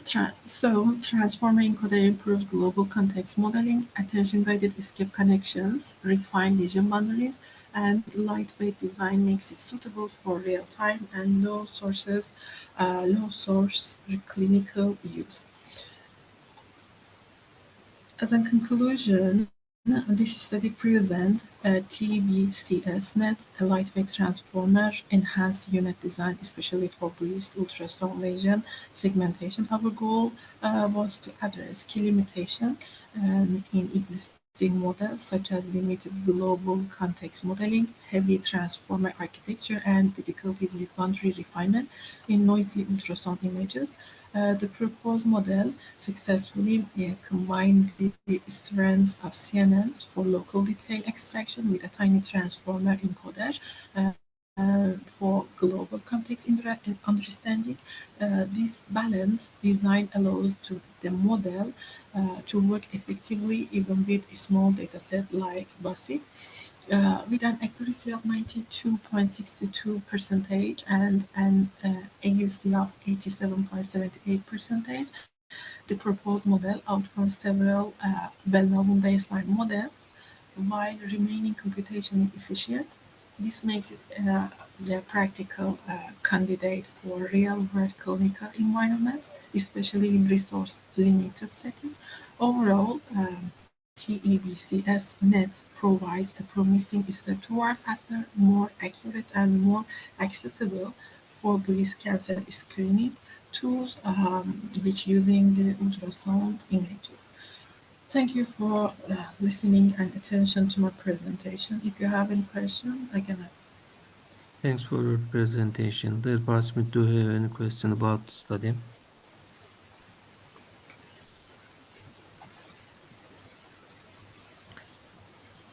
Transformer encoder improved global context modeling, attention-guided escape connections, refined lesion boundaries, and lightweight design makes it suitable for real-time and low source clinical use. As a conclusion, this study presents a TBCS-NET, a lightweight transformer, enhanced unit design, especially for breast ultrasound lesion segmentation. Our goal was to address key limitations in existing models, such as limited global context modeling, heavy transformer architecture, and difficulties with boundary refinement in noisy ultrasound images. The proposed model successfully combined the strengths of CNNs for local detail extraction with a tiny transformer encoder for global context understanding. This balanced design allows the model to work effectively even with a small dataset like BUSI. With an accuracy of 92.62% and an AUC of 87.78%, the proposed model outperforms several well-known baseline models while remaining computationally efficient. This makes it a practical candidate for real-world clinical environments, especially in resource-limited settings. Overall, TEBCS-NET provides a promising step toward faster, more accurate, and more accessible for breast cancer screening tools, which using the ultrasound images. Thank you for listening and attention to my presentation. If you have any question, I can help. Thanks for your presentation. Does participant do have any question about the study?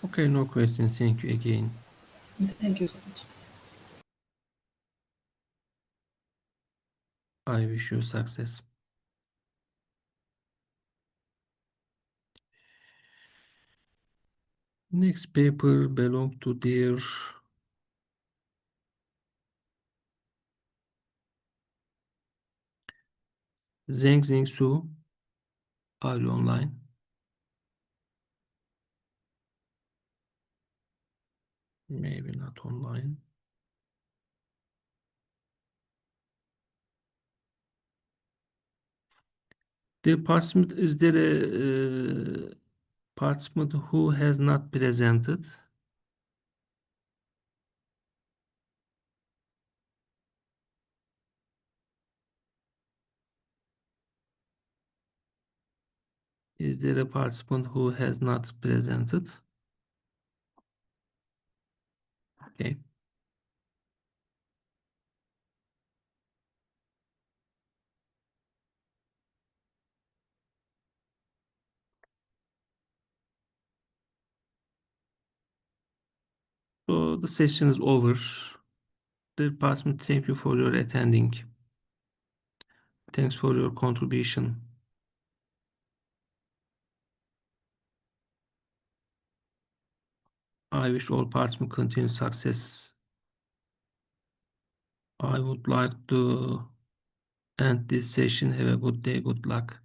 Okay, no questions. Thank you again. Thank you so much. I wish you success. Next paper belong to their Zheng Su. Are you online? Maybe not online. The participant, is there a participant who has not presented? Is there a participant who has not presented? Okay. So the session is over. Dear participant, thank you for your attending. Thanks for your contribution. I wish all participants continued success. I would like to end this session. Have a good day. Good luck.